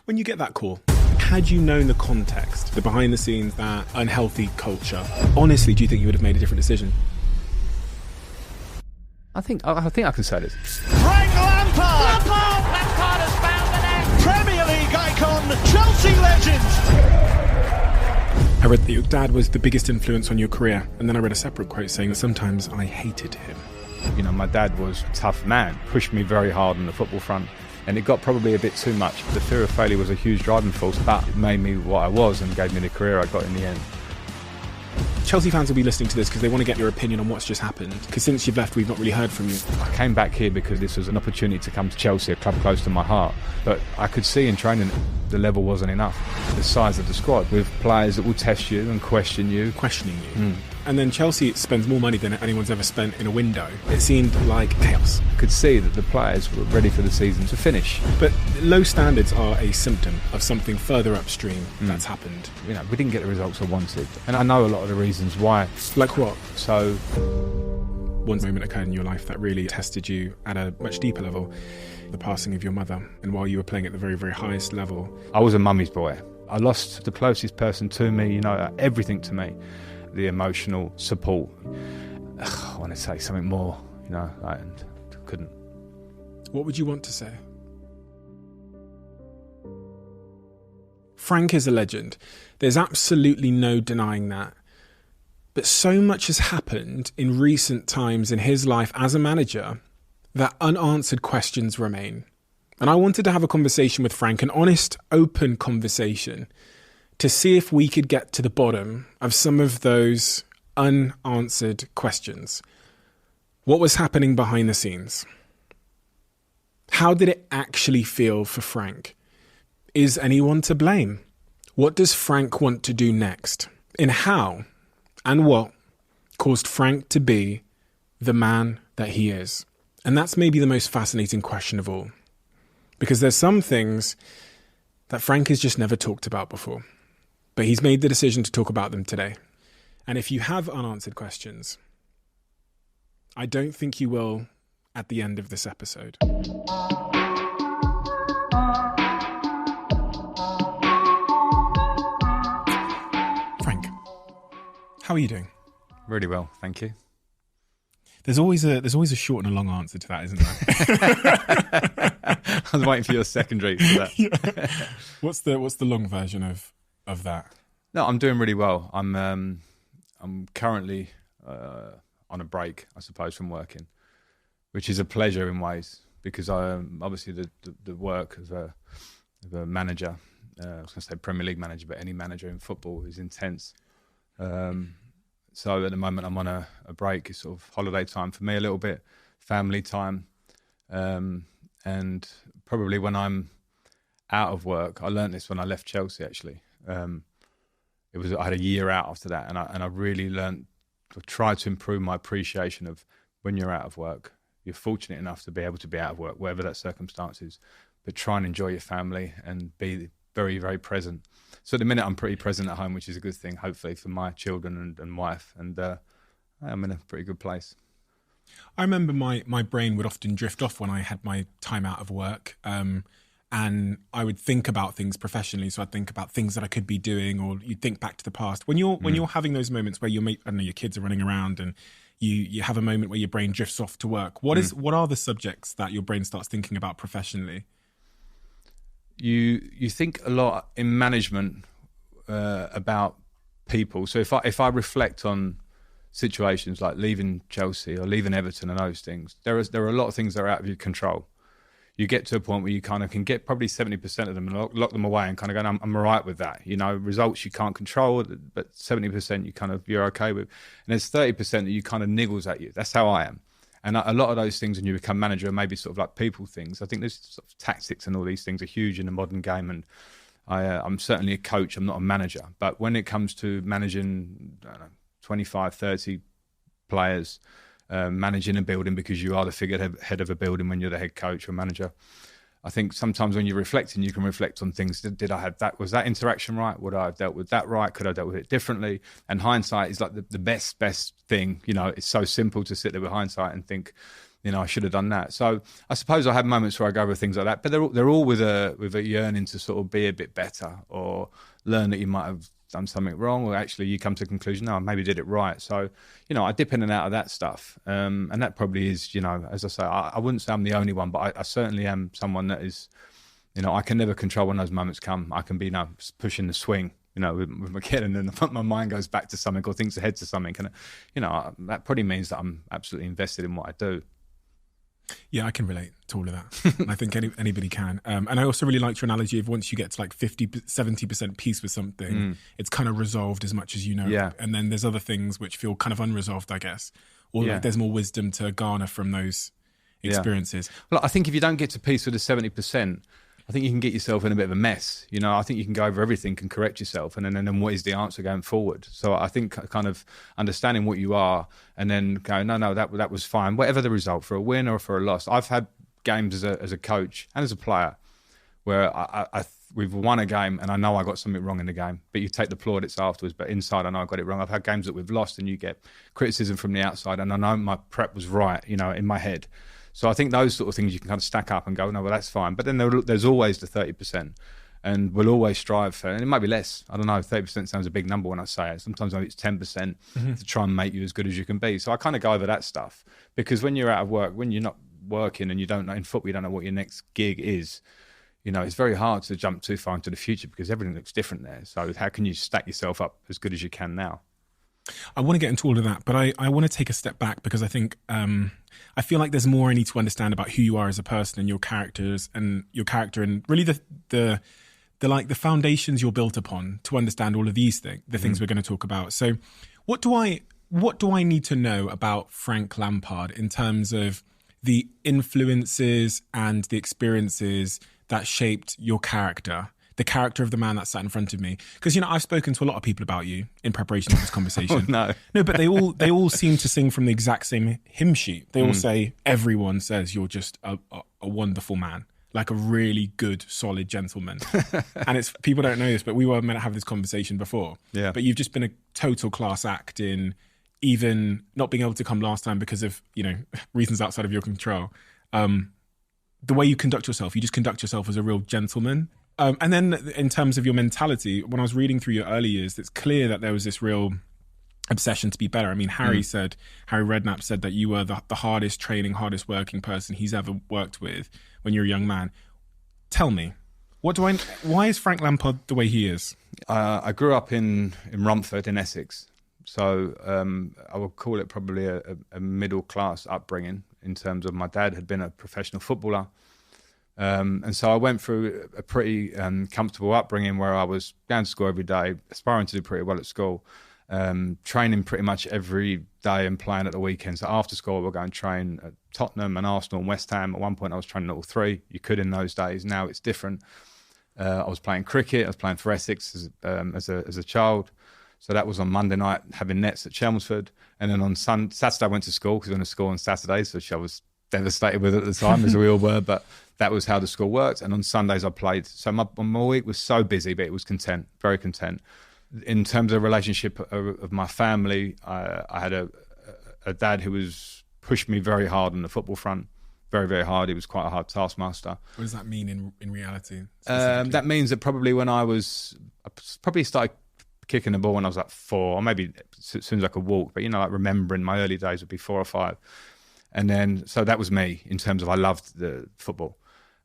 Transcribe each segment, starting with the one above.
When you get that call, had you known the context, the behind the scenes, that unhealthy culture, honestly, do you think you would have made a different decision? I think I can say this. Frank Lampard! Lampard has found the net! Premier League icon, Chelsea legend! I read that your dad was the biggest influence on your career, and then I read a separate quote saying that sometimes I hated him. You know, my dad was a tough man, pushed me very hard on the football front, and it got probably a bit too much. The fear of failure was a huge driving force, but it made me what I was and gave me the career I got in the end. Chelsea fans will be listening to this because they want to get your opinion on what's just happened, because since you've left, we've not really heard from you. I came back here because this was an opportunity to come to Chelsea, a club close to my heart, but I could see in training the level wasn't enough. The size of the squad, with players that will test you and question you. Questioning you. And then Chelsea spends more money than anyone's ever spent in a window. It seemed like chaos. I could see that the players were ready for the season to finish. But low standards are a symptom of something further upstream that's happened. You know, we didn't get the results I wanted. And I know a lot of the reasons why. Like what? So, one moment occurred in your life that really tested you at a much deeper level. The passing of your mother. And while you were playing at the very, very highest level. I was a mummy's boy. I lost the closest person to me, you know, everything to me. The emotional support. I want to say something more, you know, and couldn't. What would you want to say? Frank is a legend. There's absolutely no denying that. But so much has happened in recent times in his life as a manager that unanswered questions remain. And I wanted to have a conversation with Frank, an honest, open conversation, to see if we could get to the bottom of some of those unanswered questions. What was happening behind the scenes? How did it actually feel for Frank? Is anyone to blame? What does Frank want to do next? And how and what caused Frank to be the man that he is? And that's maybe the most fascinating question of all. Because there's some things that Frank has just never talked about before. But he's made the decision to talk about them today. And if you have unanswered questions, I don't think you will at the end of this episode. Frank, how are you doing? Really well, thank you. There's always a short and a long answer to that, isn't there? I was waiting for your secondary for that. Yeah. What's the long version of that? No, I'm doing really well. I'm currently on a break, I suppose, from working, which is a pleasure in ways because I obviously the work as a manager, I was going to say Premier League manager, but any manager in football is intense. So at the moment I'm on a break. It's sort of holiday time for me a little bit, family time, and probably when I'm out of work, I learned this when I left Chelsea actually. I had a year out after that, and I really learned to try to improve my appreciation of when you're out of work. You're fortunate enough to be able to be out of work, whatever that circumstance is, but try and enjoy your family and be very, very present. So at the minute I'm pretty present at home, which is a good thing, hopefully for my children and wife, and I'm in a pretty good place. I remember my brain would often drift off when I had my time out of work, and I would think about things professionally. So I'd think about things that I could be doing, or you'd think back to the past. When you're having those moments where your kids are running around and you have a moment where your brain drifts off to work, what are the subjects that your brain starts thinking about professionally? You think a lot in management about people. So if I reflect on situations like leaving Chelsea or leaving Everton and those things, there are a lot of things that are out of your control. You get to a point where you kind of can get probably 70% of them and lock them away and kind of go, I'm all right with that. You know, results you can't control, but 70% you're okay with. And there's 30% that you kind of niggles at you. That's how I am. And a lot of those things when you become manager are maybe sort of like people things. I think there's sort of tactics and all these things are huge in the modern game. And I'm certainly a coach. I'm not a manager. But when it comes to managing, 25, 30 players, managing a building because you are the figurehead of a building when you're the head coach or manager, I think sometimes when you're reflecting, you can reflect on things. Did I have that? Was that interaction right? Would I have dealt with that right? Could I have dealt with it differently? And hindsight is like the best thing. You know, it's so simple to sit there with hindsight and think, I should have done that. So I suppose I have moments where I go over things like that, but they're all with a yearning to sort of be a bit better or learn that you might have done something wrong, or actually you come to the conclusion, no, I maybe did it right. So, I dip in and out of that stuff. And that probably is, as I say, I wouldn't say I'm the only one, but I certainly am someone that is, I can never control when those moments come. I can be pushing the swing, with my kid, and then my mind goes back to something or thinks ahead to something. And, that probably means that I'm absolutely invested in what I do. Yeah, I can relate to all of that. I think anybody can. And I also really liked your analogy of once you get to like 50, 70% peace with something, it's kind of resolved as much as you know. Yeah. And then there's other things which feel kind of unresolved, I guess. Or like there's more wisdom to garner from those experiences. Well, I think if you don't get to peace with the 70%, I think you can get yourself in a bit of a mess. I think you can go over everything and correct yourself, and then what is the answer going forward? So I think kind of understanding what you are, and then going, no, that was fine. Whatever the result, for a win or for a loss. I've had games as a coach and as a player where we've won a game and I know I got something wrong in the game, but you take the plaudits afterwards, but inside I know I got it wrong. I've had games that we've lost and you get criticism from the outside, and I know my prep was right, in my head. So I think those sort of things you can kind of stack up and go, no, well, that's fine. But then there's always the 30%, and we'll always strive for, and it might be less. I don't know, 30% sounds a big number when I say it. Sometimes maybe it's 10% to try and make you as good as you can be. So I kind of go over that stuff, because when you're out of work, when you're not working and you don't know, in football, you don't know what your next gig is, it's very hard to jump too far into the future because everything looks different there. So how can you stack yourself up as good as you can now? I want to get into all of that, but I want to take a step back, because I think I feel like there's more I need to understand about who you are as a person and your character, and really the foundations you're built upon to understand all of these things, the things we're going to talk about. So what do I need to know about Frank Lampard in terms of the influences and the experiences that shaped your character? The character of the man that sat in front of me, because I've spoken to a lot of people about you in preparation for this conversation. No, but they all seem to sing from the exact same hymn sheet. They all say, everyone says you're just a wonderful man, like a really good, solid gentleman. And it's, people don't know this, but we were meant to have this conversation before. Yeah. But you've just been a total class act in even not being able to come last time because of reasons outside of your control. The way you conduct yourself, you just conduct yourself as a real gentleman. And then in terms of your mentality, when I was reading through your early years, it's clear that there was this real obsession to be better. I mean, Harry Redknapp said that you were the hardest training, hardest working person he's ever worked with when you're a young man. Tell me, why is Frank Lampard the way he is? I grew up in Romford in Essex. So I would call it probably a middle class upbringing in terms of my dad had been a professional footballer. And so I went through a pretty comfortable upbringing where I was going to school every day, aspiring to do pretty well at school, training pretty much every day and playing at the weekends. So after school, I would go and train at Tottenham and Arsenal and West Ham. At one point, I was training at all three. You could in those days. Now it's different. I was playing cricket. I was playing for Essex as a child. So that was on Monday night, having nets at Chelmsford. And then on Saturday, I went to school because I went to school on Saturdays, which I was devastated with at the time, as we all were. But that was how the school worked. And on Sundays, I played. So my week was so busy, but it was content, very content. In terms of relationship of my family, I had a dad who was pushed me very hard on the football front, very, very hard. He was quite a hard taskmaster. What does that mean in reality? That means that probably I probably started kicking the ball when I was like 4, or maybe as soon as I could walk. But, like remembering my early days would be 4 or 5. And then, so that was me in terms of I loved the football.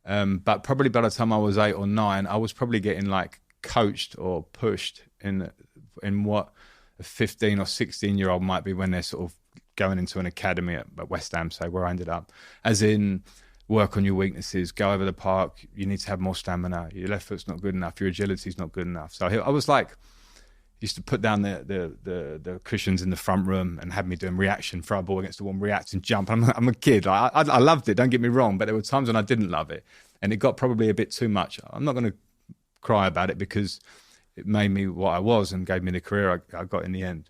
But probably by the time I was 8 or 9, I was probably getting like coached or pushed in what a 15 or 16-year-old might be when they're sort of going into an academy at West Ham, say, where I ended up. As in, work on your weaknesses, go over the park, you need to have more stamina, your left foot's not good enough, your agility's not good enough. So I was like, used to put down the cushions in the front room and have me doing reaction, throw a ball against the wall, react and jump. I'm a kid. I loved it, don't get me wrong, but there were times when I didn't love it. And it got probably a bit too much. I'm not going to cry about it because it made me what I was and gave me the career I got in the end.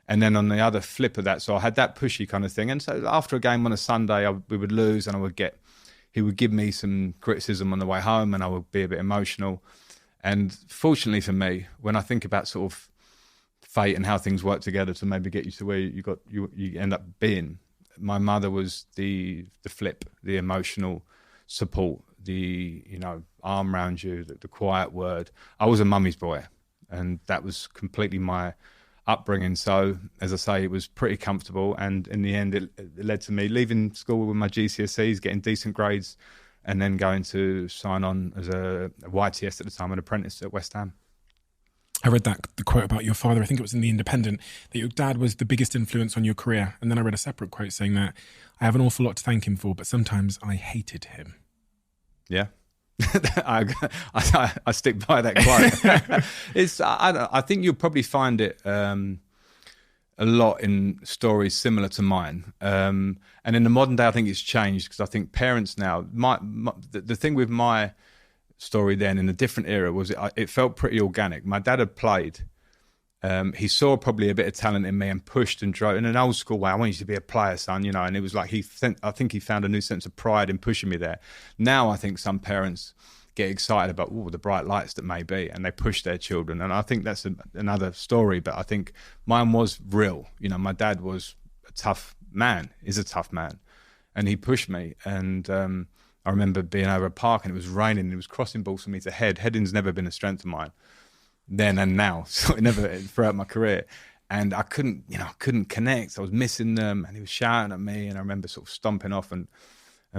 And then on the other flip of that, so I had that pushy kind of thing. And so after a game on a Sunday, we would lose and he would give me some criticism on the way home and I would be a bit emotional. And fortunately for me, when I think about sort of fate and how things work together to maybe get you to where you end up being, my mother was the flip, the emotional support, the, you know, arm around you, the quiet word. I was a mummy's boy, and that was completely my upbringing. So, as I say, it was pretty comfortable, and in the end, it led to me leaving school with my GCSEs, getting decent grades, and then going to sign on as a YTS at the time, an apprentice at West Ham. I read the quote about your father, I think it was in The Independent, that your dad was the biggest influence on your career. And then I read a separate quote saying that I have an awful lot to thank him for, but sometimes I hated him. Yeah. I stick by that quote. I think you'll probably find it a lot in stories similar to mine. And in the modern day, I think it's changed, because I think parents now, the thing with my story then in a different era was it felt pretty organic. My dad had played. He saw probably a bit of talent in me and pushed and drove in an old school way. I want you to be a player, son, you know. And it was like I think he found a new sense of pride in pushing me there. Now I think some parents get excited about the bright lights that may be, and they push their children. And I think that's another story. But I think mine was real. You know, my dad was a tough man, is a tough man, and he pushed me. And I remember being over a park and it was raining and he was crossing balls for me to head. Heading's never been a strength of mine then and now, so never throughout my career. And I couldn't connect. I was missing them, and he was shouting at me, and I remember sort of stomping off and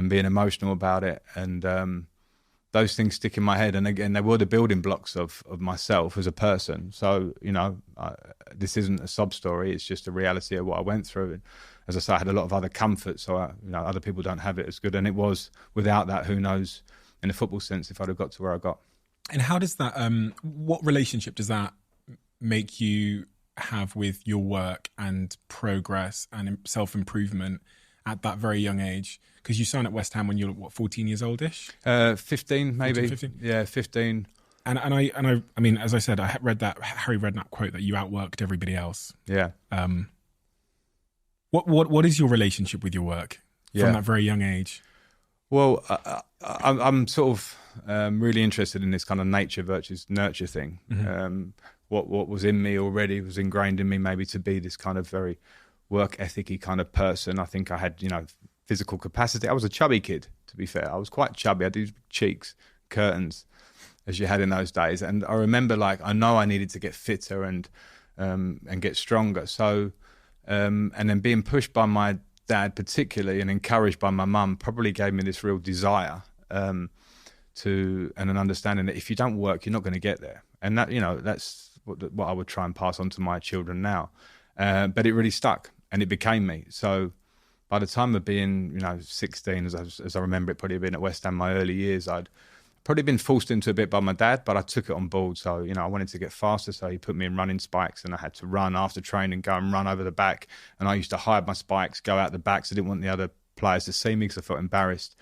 being emotional about it. And those things stick in my head. And again, they were the building blocks of myself as a person. So, you know, this isn't a sob story. It's just a reality of what I went through. And as I say, I had a lot of other comfort, so other people don't have it as good. And it was, without that, who knows, in a football sense, if I'd have got to where I got. And how does that, what relationship does that make you have with your work and progress and self-improvement at that very young age? Because you signed at West Ham when you were, 14 years oldish? 15, maybe. 14, 15? Yeah, 15. And I mean, as I said, I read that Harry Redknapp quote that you outworked everybody else. Yeah. What is your relationship with your work from that very young age? Well, I'm sort of really interested in this kind of nature versus nurture thing. Mm-hmm. What was in me already was ingrained in me, maybe to be this kind of very work ethic-y kind of person. I think I had, physical capacity. I was a chubby kid, to be fair. I was quite chubby. I had these cheeks, curtains, as you had in those days. And I remember, I know I needed to get fitter and get stronger. So, and then being pushed by my dad particularly and encouraged by my mum probably gave me this real desire and an understanding that if you don't work, you're not going to get there. And that, that's what I would try and pass on to my children now. But it really stuck and it became me. So by the time of being, 16, as I remember it probably being at West Ham, my early years, I'd probably been forced into a bit by my dad, but I took it on board. So, I wanted to get faster. So he put me in running spikes and I had to run after training, go and run over the back. And I used to hide my spikes, go out the back. So I didn't want the other players to see me because I felt embarrassed.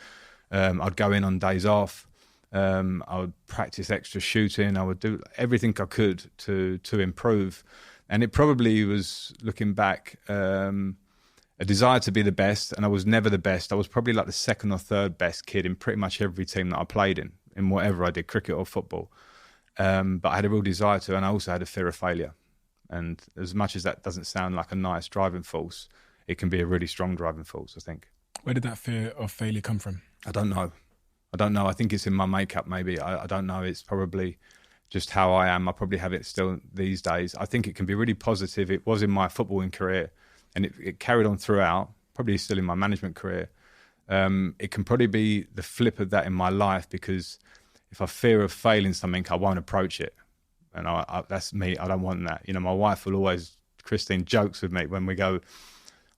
I'd go in on days off. I would practice extra shooting. I would do everything I could to improve. And it probably was, looking back, a desire to be the best. And I was never the best. I was probably like the second or third best kid in pretty much every team that I played in whatever I did, cricket or football. But I had a real desire to, and I also had a fear of failure. And as much as that doesn't sound like a nice driving force, it can be a really strong driving force, I think. Where did that fear of failure come from? I don't know. I think it's in my makeup, maybe. I don't know. It's probably just how I am. I probably have it still these days. I think it can be really positive. It was in my footballing career, and it carried on throughout, probably still in my management career. It can probably be the flip of that in my life, because if I fear of failing something, I won't approach it. And that's me. I don't want that. My wife will always, Christine jokes with me when we go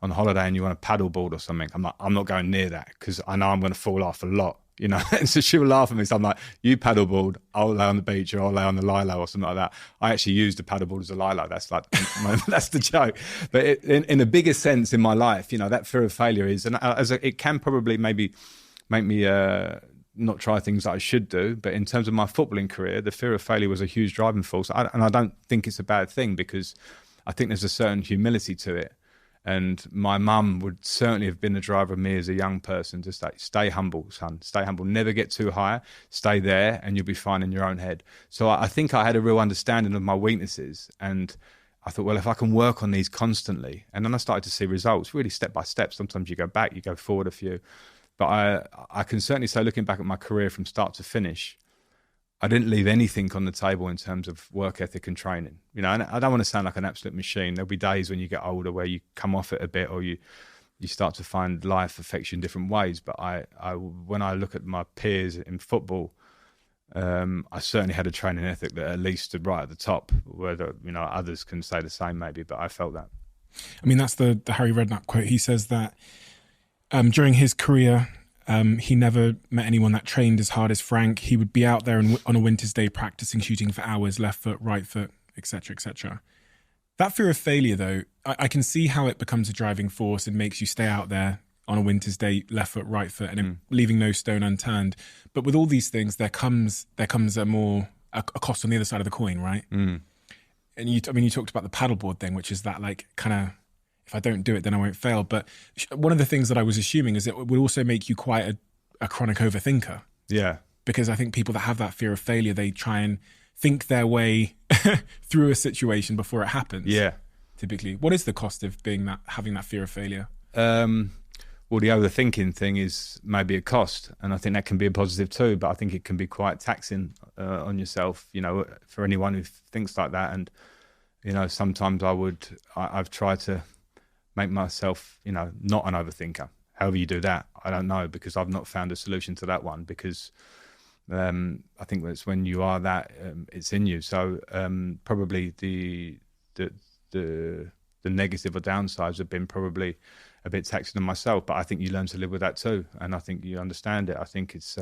on holiday and you want a paddleboard or something. I'm not going near that because I know I'm going to fall off a lot. And so she'll laugh at me. So I'm like, you paddleboard, I'll lay on the beach, or I'll lay on the lilo or something like that. I actually use the paddleboard as a lilo. That's like, that's the joke. But in a bigger sense in my life, that fear of failure is, and it can probably maybe make me not try things that I should do. But in terms of my footballing career, the fear of failure was a huge driving force. And I don't think it's a bad thing, because I think there's a certain humility to it. And my mum would certainly have been the driver of me as a young person to stay humble, son. Stay humble. Never get too high. Stay there and you'll be fine in your own head. So I think I had a real understanding of my weaknesses. And I thought, well, if I can work on these constantly, and then I started to see results, really step by step. Sometimes you go back, you go forward a few. But I can certainly say, looking back at my career from start to finish, I didn't leave anything on the table in terms of work ethic and training. You know, and I don't want to sound like an absolute machine. There'll be days when you get older where you come off it a bit, or you start to find life affects you in different ways. But when I look at my peers in football, I certainly had a training ethic that at least stood right at the top. Whether, you know, others can say the same maybe, but I felt that. I mean, that's the Harry Redknapp quote. He says that during his career, he never met anyone that trained as hard as Frank. He would be out there on a winter's day practicing shooting for hours, left foot, right foot, etc., etc. That fear of failure, though, I can see how it becomes a driving force and makes you stay out there on a winter's day, left foot, right foot, and leaving no stone unturned. But with all these things, there comes a cost on the other side of the coin, right? And you talked about the paddleboard thing, which is that like kind of, if I don't do it, then I won't fail. But one of the things that I was assuming is it would also make you quite a chronic overthinker. Yeah. Because I think people that have that fear of failure, they try and think their way through a situation before it happens. Yeah. Typically. What is the cost of having that fear of failure? Well, the overthinking thing is maybe a cost, and I think that can be a positive too, but I think it can be quite taxing on yourself, you know, for anyone who thinks like that. And, you know, sometimes I've tried to make myself, you know, not an overthinker. However you do that, I don't know, because I've not found a solution to that one, because I think that's when you are that, it's in you. So probably the negative or downsides have been probably a bit taxing on myself, but I think you learn to live with that too, and I think you understand it. I think it's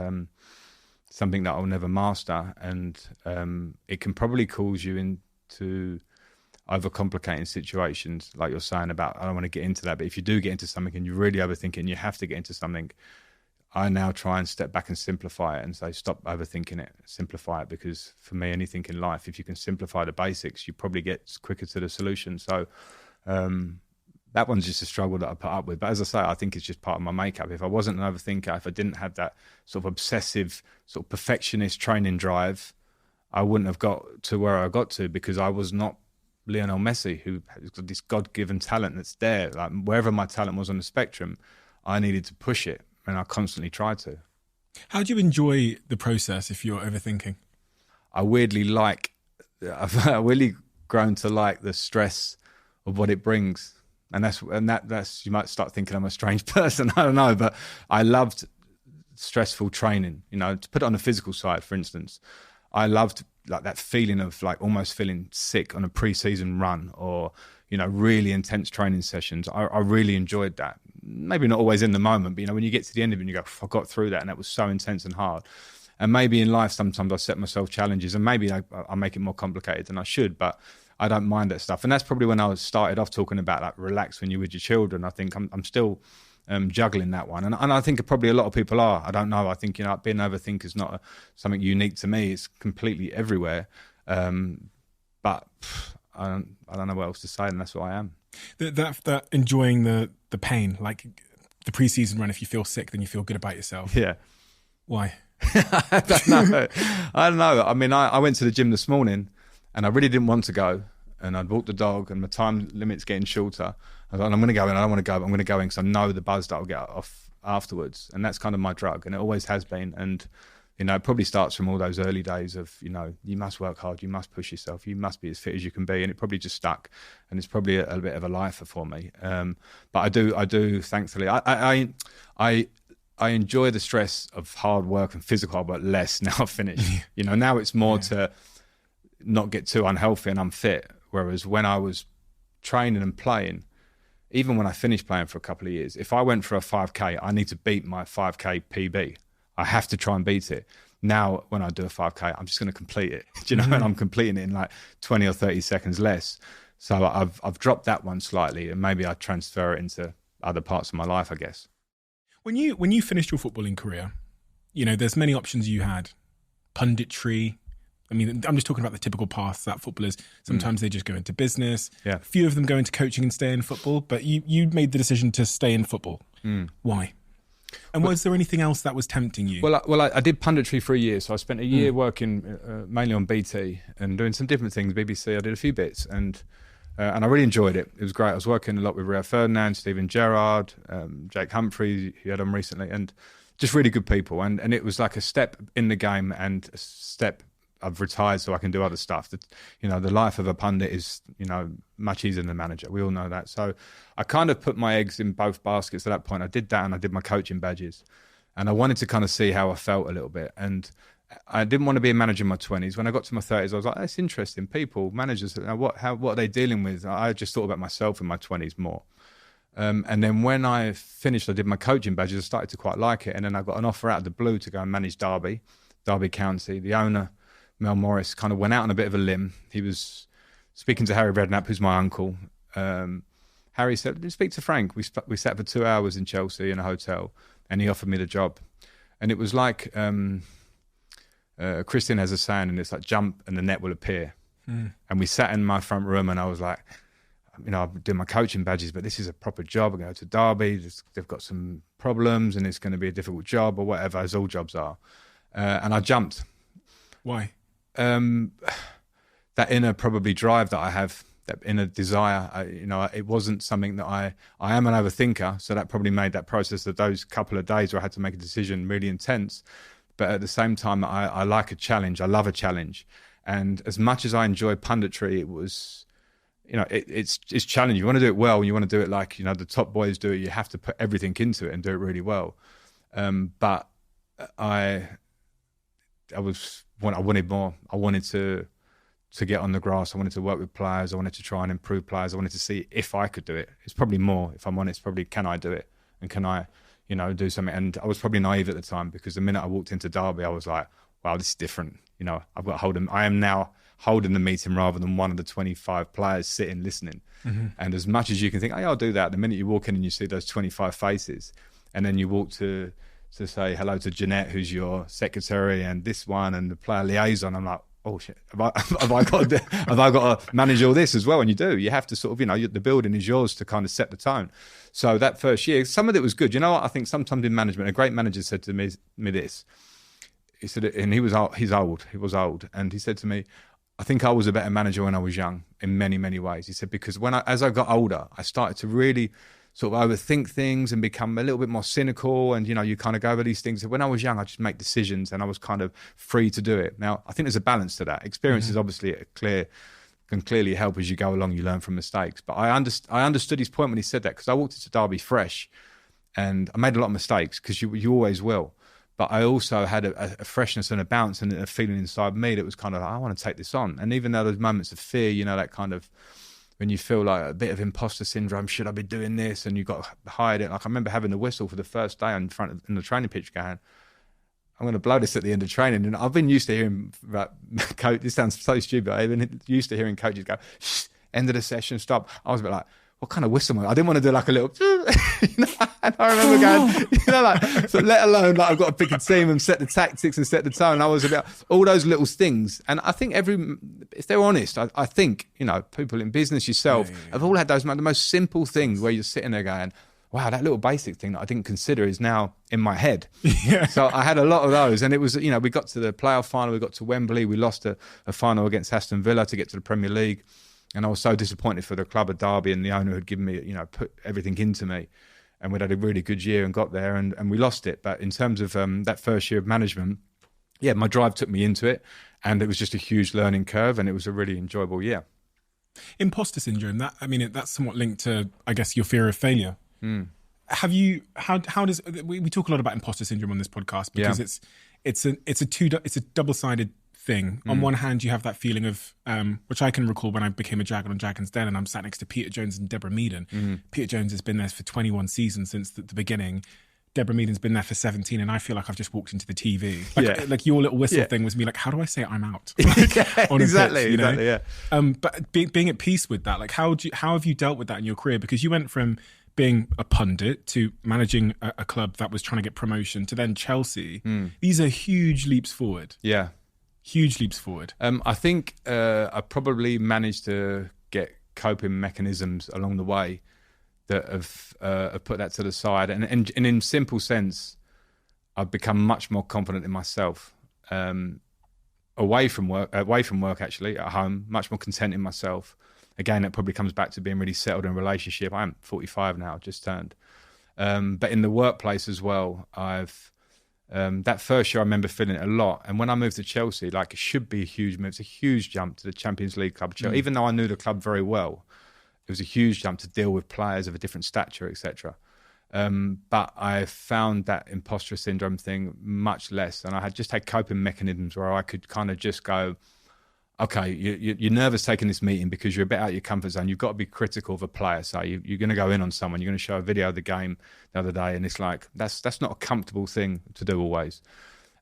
something that I'll never master, and it can probably cause you into overcomplicating situations, like you're saying about, I don't want to get into that, but if you do get into something and you really overthink it and you have to get into something, I now try and step back and simplify it and say, stop overthinking it, simplify it, because for me, anything in life, if you can simplify the basics, you probably get quicker to the solution. So that one's just a struggle that I put up with. But as I say, I think it's just part of my makeup. If I wasn't an overthinker, if I didn't have that sort of obsessive, sort of perfectionist training drive, I wouldn't have got to where I got to, because I was not Lionel Messi, who has got this God-given talent that's there. Like, wherever my talent was on the spectrum, I needed to push it, and I constantly tried to. How do you enjoy the process if you're overthinking? I've really grown to like the stress of what it brings. And that's you might start thinking I'm a strange person. I don't know, but I loved stressful training. You know, to put it on the physical side, for instance, I loved like that feeling of like almost feeling sick on a pre-season run, or, you know, really intense training sessions. I really enjoyed that. Maybe not always in the moment, but, you know, when you get to the end of it and you go, I got through that, and that was so intense and hard. And maybe in life, sometimes I set myself challenges, and maybe I make it more complicated than I should, but I don't mind that stuff. And that's probably when I started off talking about like relax when you're with your children. I think I'm still juggling that one. And I think probably a lot of people are. I don't know. I think, you know, being an overthinker is not something unique to me. It's completely everywhere. But I don't know what else to say, and that's what I am. That enjoying the pain, like the pre-season run, if you feel sick, then you feel good about yourself. Yeah. Why? I don't know. I mean, I went to the gym this morning, and I really didn't want to go, and I'd walked the dog, and my time limit's getting shorter. I thought, I'm going to go in. I don't want to go, but I'm going to go in because I know the buzz that I'll get off afterwards. And that's kind of my drug, and it always has been. And, you know, it probably starts from all those early days of, you know, you must work hard, you must push yourself, you must be as fit as you can be. And it probably just stuck, and it's probably a bit of a lifer for me. But I do, thankfully. I enjoy the stress of hard work and physical hard work less now I've finished. You know, now it's more to not get too unhealthy and unfit. Whereas when I was training and playing, even when I finished playing for a couple of years, if I went for a 5K, I need to beat my 5K PB. I have to try and beat it. Now, when I do a 5K, I'm just going to complete it. Do you know? And I'm completing it in like 20 or 30 seconds less. So I've dropped that one slightly, and maybe I transfer it into other parts of my life, I guess. When you finished your footballing career, you know, there's many options you had. Punditry. I mean, I'm just talking about the typical paths that footballers, sometimes they just go into business. Yeah. A few of them go into coaching and stay in football, but you made the decision to stay in football. Why? And was there anything else that was tempting you? Well, I did punditry for a year. So I spent a year working mainly on BT and doing some different things. BBC, I did a few bits. And And I really enjoyed it. It was great. I was working a lot with Rio Ferdinand, Steven Gerrard, Jake Humphrey, who had on recently, and just really good people. And it was like a step in the game and a step. I've retired so I can do other stuff. The life of a pundit is, much easier than a manager. We all know that. So I kind of put my eggs in both baskets at that point. I did that and I did my coaching badges. And I wanted to kind of see how I felt a little bit. And I didn't want to be a manager in my 20s. When I got to my 30s, I was like, that's interesting. People, managers, what are they dealing with? I just thought about myself in my 20s more. And then when I finished, I did my coaching badges. I started to quite like it. And then I got an offer out of the blue to go and manage Derby County. The owner, Mel Morris, kind of went out on a bit of a limb. He was speaking to Harry Redknapp, who's my uncle. Harry said, speak to Frank. We sat for 2 hours in Chelsea in a hotel, and he offered me the job. And it was like, Christian has a saying, and it's like, jump and the net will appear. And we sat in my front room, and I was like, I'm doing my coaching badges, but this is a proper job. I go to Derby, they've got some problems, and it's going to be a difficult job or whatever, as all jobs are. And I jumped. Why? That inner probably drive that I have, that inner desire, it wasn't something that I am an overthinker. So that probably made that process of those couple of days where I had to make a decision really intense. But at the same time, I like a challenge. I love a challenge. And as much as I enjoy punditry, it was, it's challenging. You want to do it well, and you want to do it like, the top boys do it. You have to put everything into it and do it really well. But I wanted more. I wanted to get on the grass. I wanted to work with players. I wanted to try and improve players. I wanted to see if I could do it. It's probably more, if I'm honest, probably can I do it? And can I, do something? And I was probably naive at the time, because the minute I walked into Derby, I was like, wow, this is different. I've got to hold them. I am now holding the meeting rather than one of the 25 players sitting listening. Mm-hmm. And as much as you can think, I'll do that, the minute you walk in and you see those 25 faces, and then you walk to say hello to Jeanette, who's your secretary, and this one, and the player liaison, I'm like, oh shit, have I got to manage all this as well? And you do. You have to sort of, the building is yours to kind of set the tone. So that first year, some of it was good. You know what? I think sometimes in management, a great manager said to me this. He said, and he was old, and he said to me, I think I was a better manager when I was young in many, many ways. He said, because as I got older, I started to really sort of overthink things and become a little bit more cynical, and you kind of go over these things. When I was young, I just make decisions and I was kind of free to do it. Now, I think there's a balance to that. Experience is obviously can clearly help as you go along. You learn from mistakes. But I understood his point when he said that, because I walked into Derby fresh, and I made a lot of mistakes, because you always will. But I also had a freshness and a bounce and a feeling inside me that was kind of like, I want to take this on. And even though there's moments of fear, that kind of, when you feel like a bit of imposter syndrome, should I be doing this? And you got to hide it. Like, I remember having the whistle for the first day in the training pitch going, I'm going to blow this at the end of training. And I've been used to hearing, coach, this sounds so stupid, I've been used to hearing coaches go, shh, end of the session, stop. I was a bit like, what kind of whistle am I? I didn't want to do like a little, and I remember going, so let alone like I've got to pick a team and set the tactics and set the tone. I was about all those little things. And I think if they're honest, I think, people in business, yourself, have all had those, the most simple things where you're sitting there going, wow, that little basic thing that I didn't consider is now in my head. Yeah. So I had a lot of those. And it was, we got to the playoff final, we got to Wembley, we lost a final against Aston Villa to get to the Premier League. And I was so disappointed for the club of Derby, and the owner had given me, put everything into me. And we'd had a really good year and got there, and we lost it. But in terms of that first year of management, my drive took me into it, and it was just a huge learning curve, and it was a really enjoyable year. Imposter syndrome, that's somewhat linked to, I guess, your fear of failure. Mm. How does, we talk a lot about imposter syndrome on this podcast, because it's a double-sided thing. On one hand, you have that feeling of, which I can recall when I became a Jagan on Jagan's Den, and I'm sat next to Peter Jones and Deborah Meaden. Peter Jones has been there for 21 seasons since the beginning. Deborah Meaden's been there for 17, and I feel like I've just walked into the TV. Like your little whistle thing was me like, how do I say I'm out? On exactly, pitch, exactly, yeah. But being at peace with that, like how have you dealt with that in your career? Because you went from being a pundit to managing a club that was trying to get promotion to then Chelsea. These are huge leaps forward. Yeah. Huge leaps forward. I think I probably managed to get coping mechanisms along the way that have put that to the side. And in simple sense, I've become much more confident in myself. Away from work actually, at home, much more content in myself. again, it probably comes back to being really settled in a relationship. I'm 45 now, just turned. But in the workplace as well, that first year I remember feeling it a lot. And when I moved to Chelsea, like, it should be a huge move. It's a huge jump to the Champions League club. Even though I knew the club very well, it was a huge jump to deal with players of a different stature, etc. But I found that imposter syndrome thing much less. And I had coping mechanisms where I could kind of just go, okay, you're nervous taking this meeting because you're a bit out of your comfort zone. You've got to be critical of a player. So you're going to go in on someone. You're going to show a video of the game the other day. And it's like, that's not a comfortable thing to do always.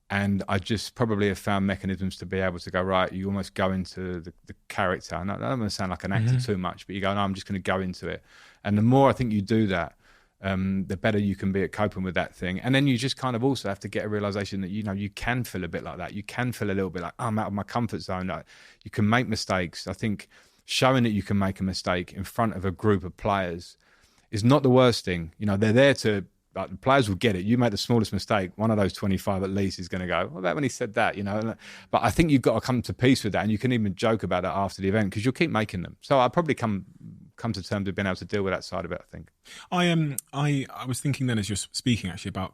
And I just probably have found mechanisms to be able to go, right, you almost go into the character. And I don't want to sound like an actor too much, but you go, no, I'm just going to go into it. And the more I think you do that, the better you can be at coping with that thing. And then you just kind of also have to get a realization that, you can feel a bit like that. You can feel a little bit like, I'm out of my comfort zone. Like, you can make mistakes. I think showing that you can make a mistake in front of a group of players is not the worst thing. They're there to, like, the players will get it. You make the smallest mistake, one of those 25 at least is going to go, what about when he said that? But I think you've got to come to peace with that. And you can even joke about it after the event because you'll keep making them. So I probably come to terms with being able to deal with that side of it, I think. I was thinking then as you're speaking actually about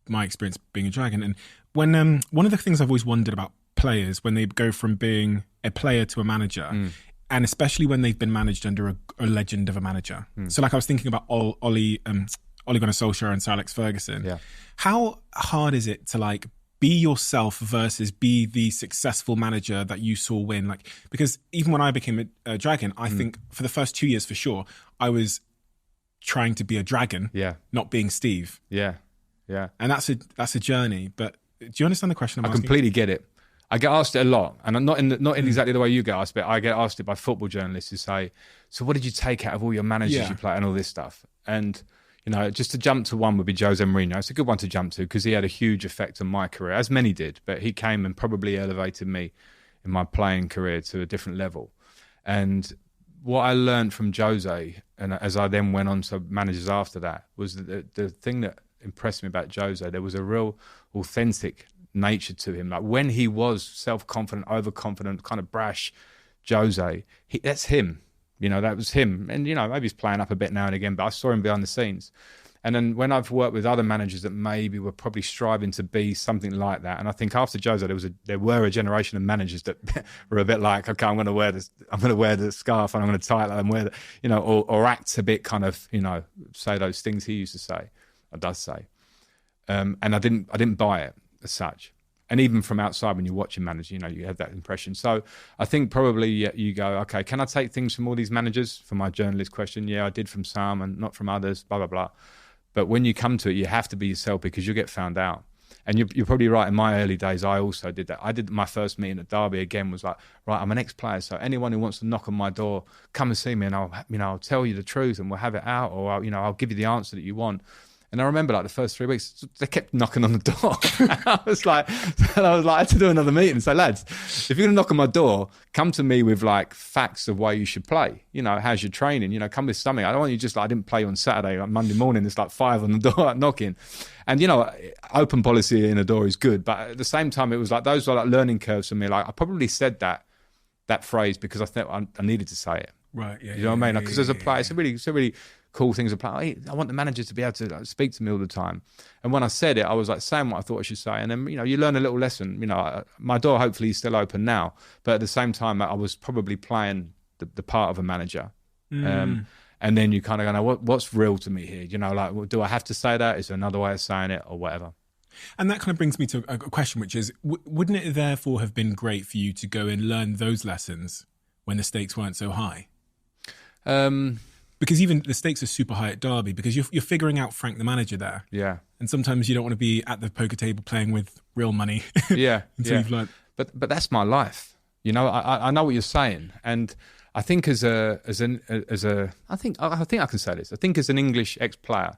my experience being a Dragon, and when one of the things I've always wondered about players when they go from being a player to a manager, and especially when they've been managed under a legend of a manager. So like I was thinking about Ole Gunnar Solskjaer and Sir Alex Ferguson. Yeah. How hard is it to like be yourself versus be the successful manager that you saw win? Like, because even when I became a Dragon, I think for the first 2 years for sure, I was trying to be a Dragon, not being Steve. Yeah. And that's a journey. But do you understand the question I'm asking? I completely get it. I get asked it a lot, and not in exactly the way you get asked, but I get asked it by football journalists who say, so what did you take out of all your managers you play and all this stuff? And just to jump to one would be Jose Mourinho. It's a good one to jump to because he had a huge effect on my career, as many did, but he came and probably elevated me in my playing career to a different level. And what I learned from Jose, and as I then went on to managers after that, was that the thing that impressed me about Jose, there was a real authentic nature to him. Like when he was self-confident, overconfident, kind of brash Jose, that's him. That was him. And, maybe he's playing up a bit now and again, but I saw him behind the scenes. And then when I've worked with other managers that maybe were probably striving to be something like that, and I think after Jose, there were a generation of managers that were a bit like, okay, I'm going to wear the scarf and I'm going to tie it and wear or act a bit kind of, say those things he used to say, or does say. And I didn't buy it as such. And even from outside, when you're watching managers, you have that impression. So I think probably you go, okay, can I take things from all these managers? For my journalist question, yeah, I did from some and not from others, blah, blah, blah. But when you come to it, you have to be yourself because you'll get found out. And you're probably right. In my early days, I also did that. I did my first meeting at Derby again was like, right, I'm an ex-player. So anyone who wants to knock on my door, come and see me and I'll tell you the truth and we'll have it out, or I'll give you the answer that you want. And I remember like the first 3 weeks, they kept knocking on the door. I was like, I had to do another meeting and say, lads, if you're going to knock on my door, come to me with like facts of why you should play. How's your training? Come with something. I don't want you just like, I didn't play on Saturday, like Monday morning, there's like 5 on the door knocking. And, open policy in a door is good. But at the same time, it was like, those were like learning curves for me. Like I probably said that phrase because I thought I needed to say it. Right. Yeah. You know what I mean? Because as a player, it's a really cool thing as a player. I want the manager to be able to speak to me all the time. And when I said it, I was like saying what I thought I should say. And then, you learn a little lesson. My door hopefully is still open now. But at the same time, I was probably playing the part of a manager. And then you kind of go, no, what's real to me here? Do I have to say that? Is there another way of saying it or whatever? And that kind of brings me to a question, which is, wouldn't it therefore have been great for you to go and learn those lessons when the stakes weren't so high? Because even the stakes are super high at Derby because you're figuring out Frank the manager there. Yeah. And sometimes you don't want to be at the poker table playing with real money. Yeah. You've learned. But that's my life. I know what you're saying. And I think I think I can say this. I think as an English ex-player,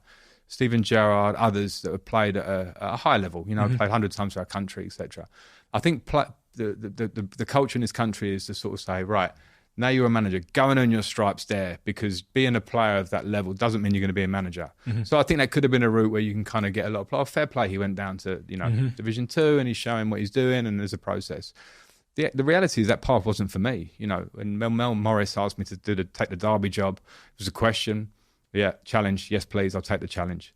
Steven Gerrard, others that have played at a high level, played 100 times for our country, etc. I think the culture in this country is to sort of say, right, now you're a manager, go and earn your stripes there, because being a player of that level doesn't mean you're going to be a manager. So I think that could have been a route where you can kind of get a lot of play. Fair play, he went down to Division 2 and he's showing what he's doing and there's a process. the reality is that path wasn't for me. You know, when Mel Morris asked me to take the Derby job, it was a question. Yeah, challenge. Yes, please. I'll take the challenge.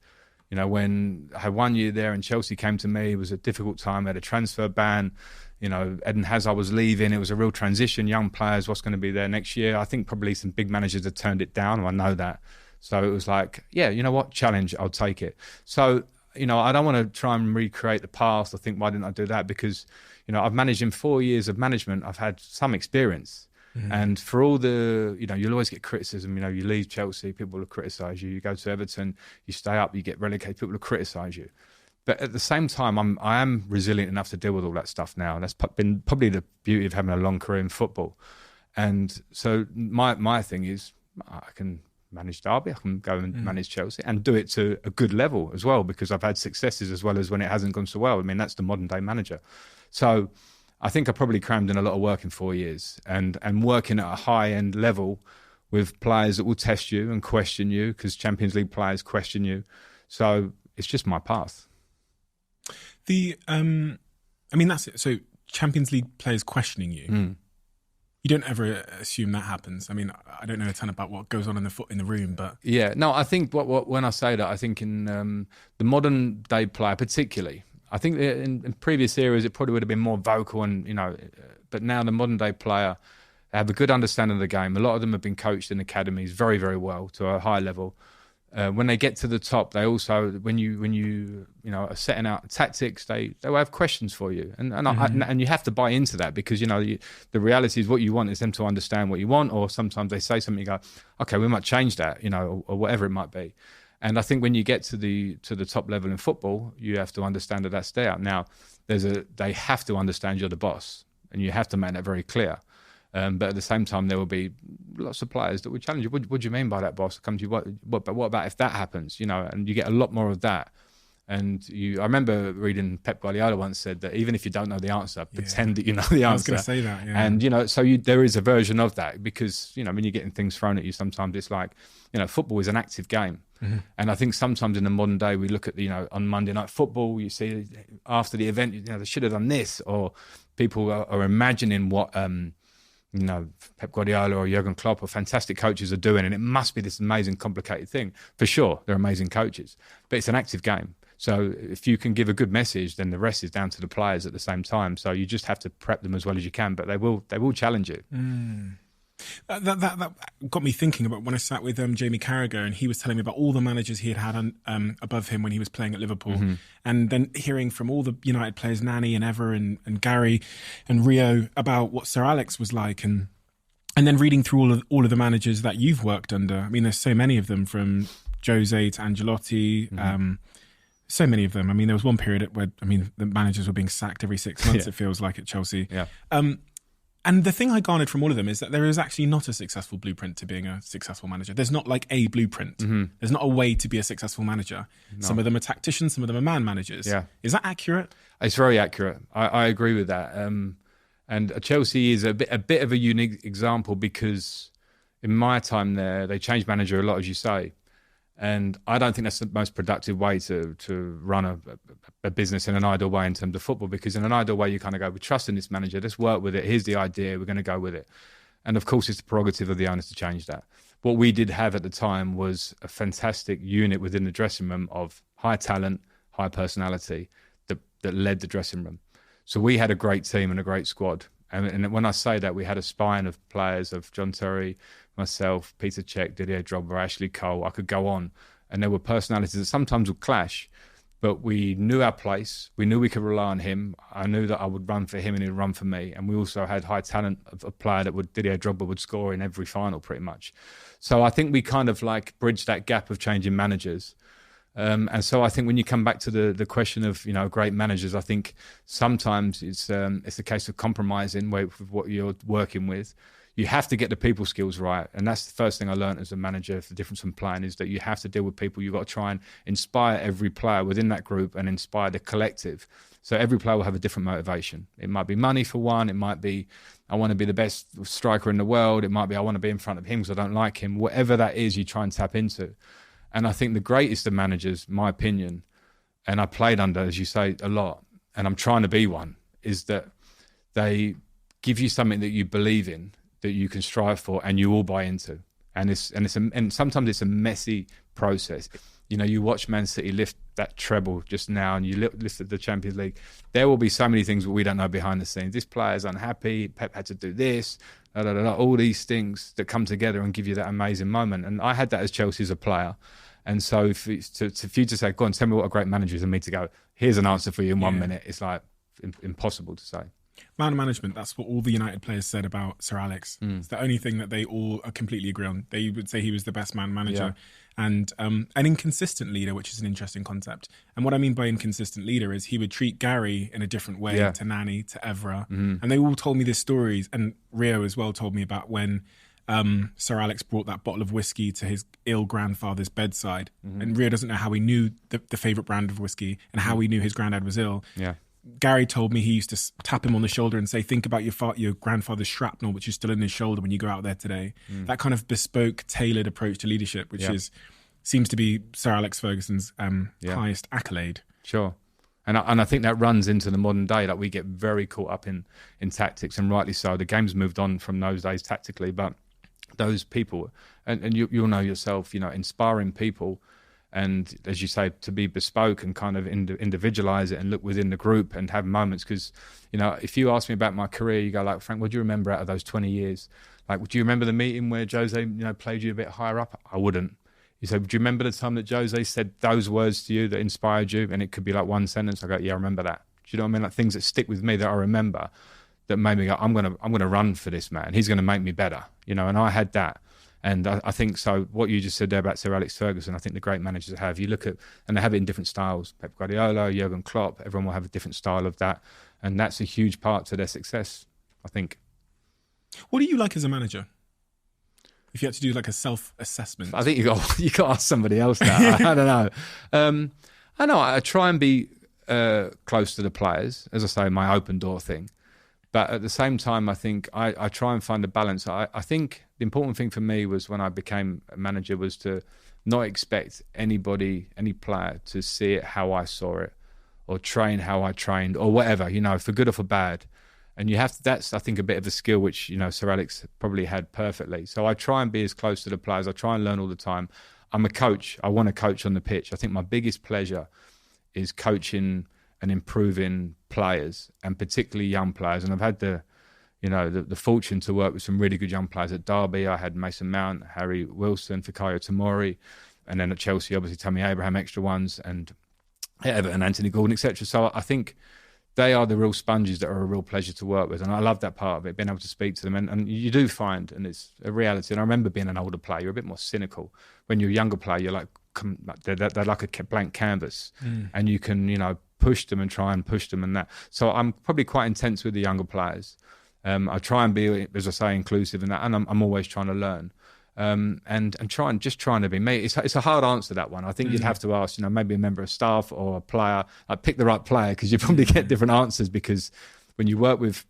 You know, when I had 1 year there and Chelsea came to me, it was a difficult time. I had a transfer ban. You know, Eden Hazard was leaving. It was a real transition. Young players, what's going to be there next year? I think probably some big managers had turned it down. I know that. So it was like, yeah, you know what? Challenge. I'll take it. So, you know, I don't want to try and recreate the past. I think, why didn't I do that? Because, you know, I've managed in 4 years of management. I've had some experience. And for all the, you know, you'll always get criticism. You know, you leave Chelsea, people will criticise you. You go to Everton, you stay up, you get relegated, people will criticise you. But at the same time, I am resilient enough to deal with all that stuff now. And that's been probably the beauty of having a long career in football. And so my thing is, I can manage Derby, I can go and manage Chelsea and do it to a good level as well, because I've had successes as well as when it hasn't gone so well. I mean, that's the modern day manager. So I think I probably crammed in a lot of work in 4 years and working at a high-end level with players that will test you and question you, because Champions League players question you. So it's just my path. I mean, that's it. So Champions League players questioning you. You don't ever assume that happens. I mean, I don't know a ton about what goes on in the room, but yeah, no, I think when I say that, I think in the modern day player particularly, I think in previous eras, it probably would have been more vocal and, you know, but now the modern day player have a good understanding of the game. A lot of them have been coached in academies very, very well to a high level. When they get to the top, they also, when you know, are setting out tactics, they will have questions for you. And you have to buy into that, because, you know, the reality is what you want is them to understand what you want, or sometimes they say something, you go, okay, we might change that, you know, or whatever it might be. And I think when you get to the top level in football, you have to understand that that's there. Now, they have to understand you're the boss, and you have to make that very clear. But at the same time, there will be lots of players that will challenge you. What do you mean by that, boss? Come to you. What about if that happens? You know, and you get a lot more of that. And I remember reading Pep Guardiola once said that even if you don't know the answer, pretend that you know the answer. I was going to say that. Yeah. And, you know, so there is a version of that, because, you know, when you're getting things thrown at you, sometimes it's like, you know, football is an active game. And I think sometimes in the modern day, we look at, you know, on Monday Night Football, you see after the event, you know, they should have done this, or people are imagining what, you know, Pep Guardiola or Jurgen Klopp or fantastic coaches are doing, and it must be this amazing, complicated thing. For sure, they're amazing coaches, but it's an active game. So if you can give a good message, then the rest is down to the players at the same time. So you just have to prep them as well as you can, but they will challenge you. That got me thinking about when I sat with Jamie Carragher, and he was telling me about all the managers he had had above him when he was playing at Liverpool, and then hearing from all the United players, Nani and Ever and Gary and Rio, about what Sir Alex was like, and then reading through all of the managers that you've worked under. I mean, there's so many of them, from Jose to Ancelotti. So many of them. I mean, there was one period where, I mean, the managers were being sacked every 6 months, it feels like, at Chelsea. Yeah. And the thing I garnered from all of them is that there is actually not a successful blueprint to being a successful manager. There's not like a blueprint. There's not a way to be a successful manager. No. Some of them are tacticians, some of them are man managers. Yeah. Is that accurate? It's very accurate. I agree with that. And Chelsea is a bit of a unique example, because in my time there, they changed manager a lot, as you say. And I don't think that's the most productive way to run a business in an ideal way in terms of football, because in an ideal way, you kind of go, we trust in this manager, let's work with it, here's the idea, we're going to go with it. And of course, it's the prerogative of the owners to change that. What we did have at the time was a fantastic unit within the dressing room of high talent, high personality that led the dressing room. So we had a great team and a great squad. And when I say that, we had a spine of players of John Terry, myself, Peter Cech, Didier Drogba, Ashley Cole. I could go on. And there were personalities that sometimes would clash, but we knew our place. We knew we could rely on him. I knew that I would run for him and he'd run for me. And we also had high talent of a player that Didier Drogba would score in every final pretty much. So I think we kind of like bridged that gap of changing managers. And so I think when you come back to the question of, you know, great managers, I think sometimes it's a case of compromising with what you're working with. You have to get the people skills right. And that's the first thing I learned as a manager. The difference from playing is that you have to deal with people. You've got to try and inspire every player within that group and inspire the collective. So every player will have a different motivation. It might be money for one. It might be, I want to be the best striker in the world. It might be, I want to be in front of him because I don't like him. Whatever that is, you try and tap into. And I think the greatest of managers, my opinion, and I played under, as you say, a lot, and I'm trying to be one, is that they give you something that you believe in, that you can strive for, and you all buy into. And sometimes it's a messy process. You know, you watch Man City lift that treble just now, and you lifted the Champions League. There will be so many things that we don't know behind the scenes. This player's unhappy. Pep had to do this. All these things that come together and give you that amazing moment. And I had that as Chelsea as a player. And so for you to say, go on, tell me what a great manager is, and me to go, here's an answer for you in 1 minute, it's like impossible to say. Man management, that's what all the United players said about Sir Alex. It's the only thing that they all completely agree on. They would say he was the best man manager and an inconsistent leader, which is an interesting concept. And what I mean by inconsistent leader is he would treat Gary in a different way to Nani, to Evra. And they all told me these stories, and Rio as well told me about when Sir Alex brought that bottle of whiskey to his ill grandfather's bedside. And Rio doesn't know how he knew the favourite brand of whiskey and how he knew his granddad was ill. Gary told me he used to tap him on the shoulder and say, think about your grandfather's shrapnel, which is still in his shoulder when you go out there today. That kind of bespoke, tailored approach to leadership, which seems to be Sir Alex Ferguson's highest accolade. Sure. And I think that runs into the modern day. Like, we get very caught up in tactics, and rightly so. The game's moved on from those days tactically, but those people, and you'll know yourself, you know, inspiring people, and as you say, to be bespoke and kind of individualize it and look within the group and have moments. Because, you know, if you ask me about my career, you go like, Frank, what do you remember out of those 20 years? Like, do you remember the meeting where Jose, you know, played you a bit higher up? I wouldn't. You say, do you remember the time that Jose said those words to you that inspired you? And it could be like one sentence. I go, yeah, I remember that. Do you know what I mean? Like, things that stick with me that I remember that made me go, I'm gonna run for this man. He's gonna make me better. You know, and I had that. And I think so. What you just said there about Sir Alex Ferguson, I think the great managers have. You look at, and they have it in different styles. Pep Guardiola, Jurgen Klopp, everyone will have a different style of that, and that's a huge part to their success, I think. What do you like as a manager? If you had to do like a self-assessment, I think you got to ask somebody else that. I don't know. I try and be close to the players, as I say, my open door thing. But at the same time, I think I try and find a balance. I think the important thing for me was, when I became a manager, was to not expect any player to see it how I saw it, or train how I trained, or whatever, you know, for good or for bad. And you have to, that's, I think, a bit of a skill which, you know, Sir Alex probably had perfectly. So I try and be as close to the players. I try and learn all the time. I'm a coach. I want to coach on the pitch. I think my biggest pleasure is coaching and improving players, and particularly young players. And I've had the fortune to work with some really good young players. At Derby, I had Mason Mount, Harry Wilson, Fikayo Tomori, and then at Chelsea, obviously Tammy Abraham, extra ones, and Everton, Anthony Gordon, etc. So I think they are the real sponges that are a real pleasure to work with, and I love that part of it, being able to speak to them. And you do find, and it's a reality, and I remember being an older player, you're a bit more cynical. When you're a younger player, you're like, they're like a blank canvas, and you can, you know, push them and try and push them and that. So I'm probably quite intense with the younger players. I try and be, as I say, inclusive in that, and I'm always trying to learn. And trying to be me. It's a hard answer, that one. I think you'd have to ask, you know, maybe a member of staff or a player. Pick the right player, because you probably get different answers. Because when you work with,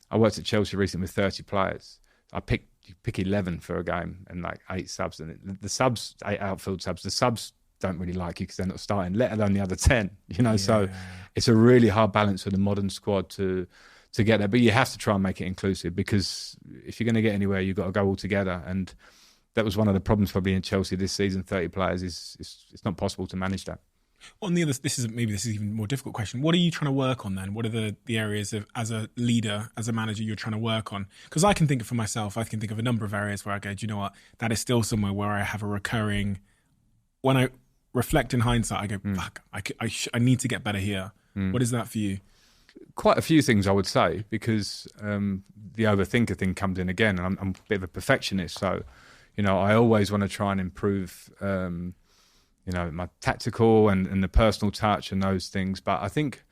I worked at Chelsea recently with 30 players. You pick 11 for a game and like 8 subs, and the subs, 8 outfield subs. The subs don't really like you because they're not starting, let alone the other 10. You know, so it's a really hard balance with the modern squad to get there. But you have to try and make it inclusive, because if you're going to get anywhere, you've got to go all together. And that was one of the problems probably in Chelsea this season. 30 players it's not possible to manage that. On the other, this is even a more difficult question. What are you trying to work on then? What are the areas of, as a leader, as a manager, you're trying to work on? Because I can think of, for myself, I can think of a number of areas where I go, do you know what? That is still somewhere where I have a recurring. When I reflect in hindsight, I go, fuck, I need to get better here. What is that for you? Quite a few things, I would say, because the overthinker thing comes in again, and I'm a bit of a perfectionist, so, you know, I always want to try and improve, you know, my tactical and the personal touch and those things. But I think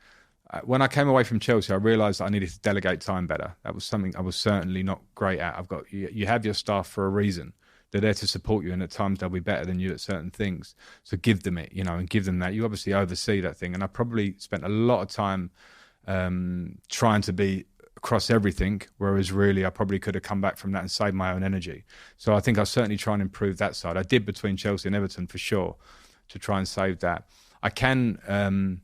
when I came away from Chelsea, I realised that I needed to delegate time better. That was something I was certainly not great at. You have your staff for a reason. They're there to support you, and at times they'll be better than you at certain things. So give them it, you know, and give them that. You obviously oversee that thing. And I probably spent a lot of time trying to be across everything, whereas really I probably could have come back from that and saved my own energy. So I think I'll certainly try and improve that side. I did between Chelsea and Everton for sure, to try and save that. I can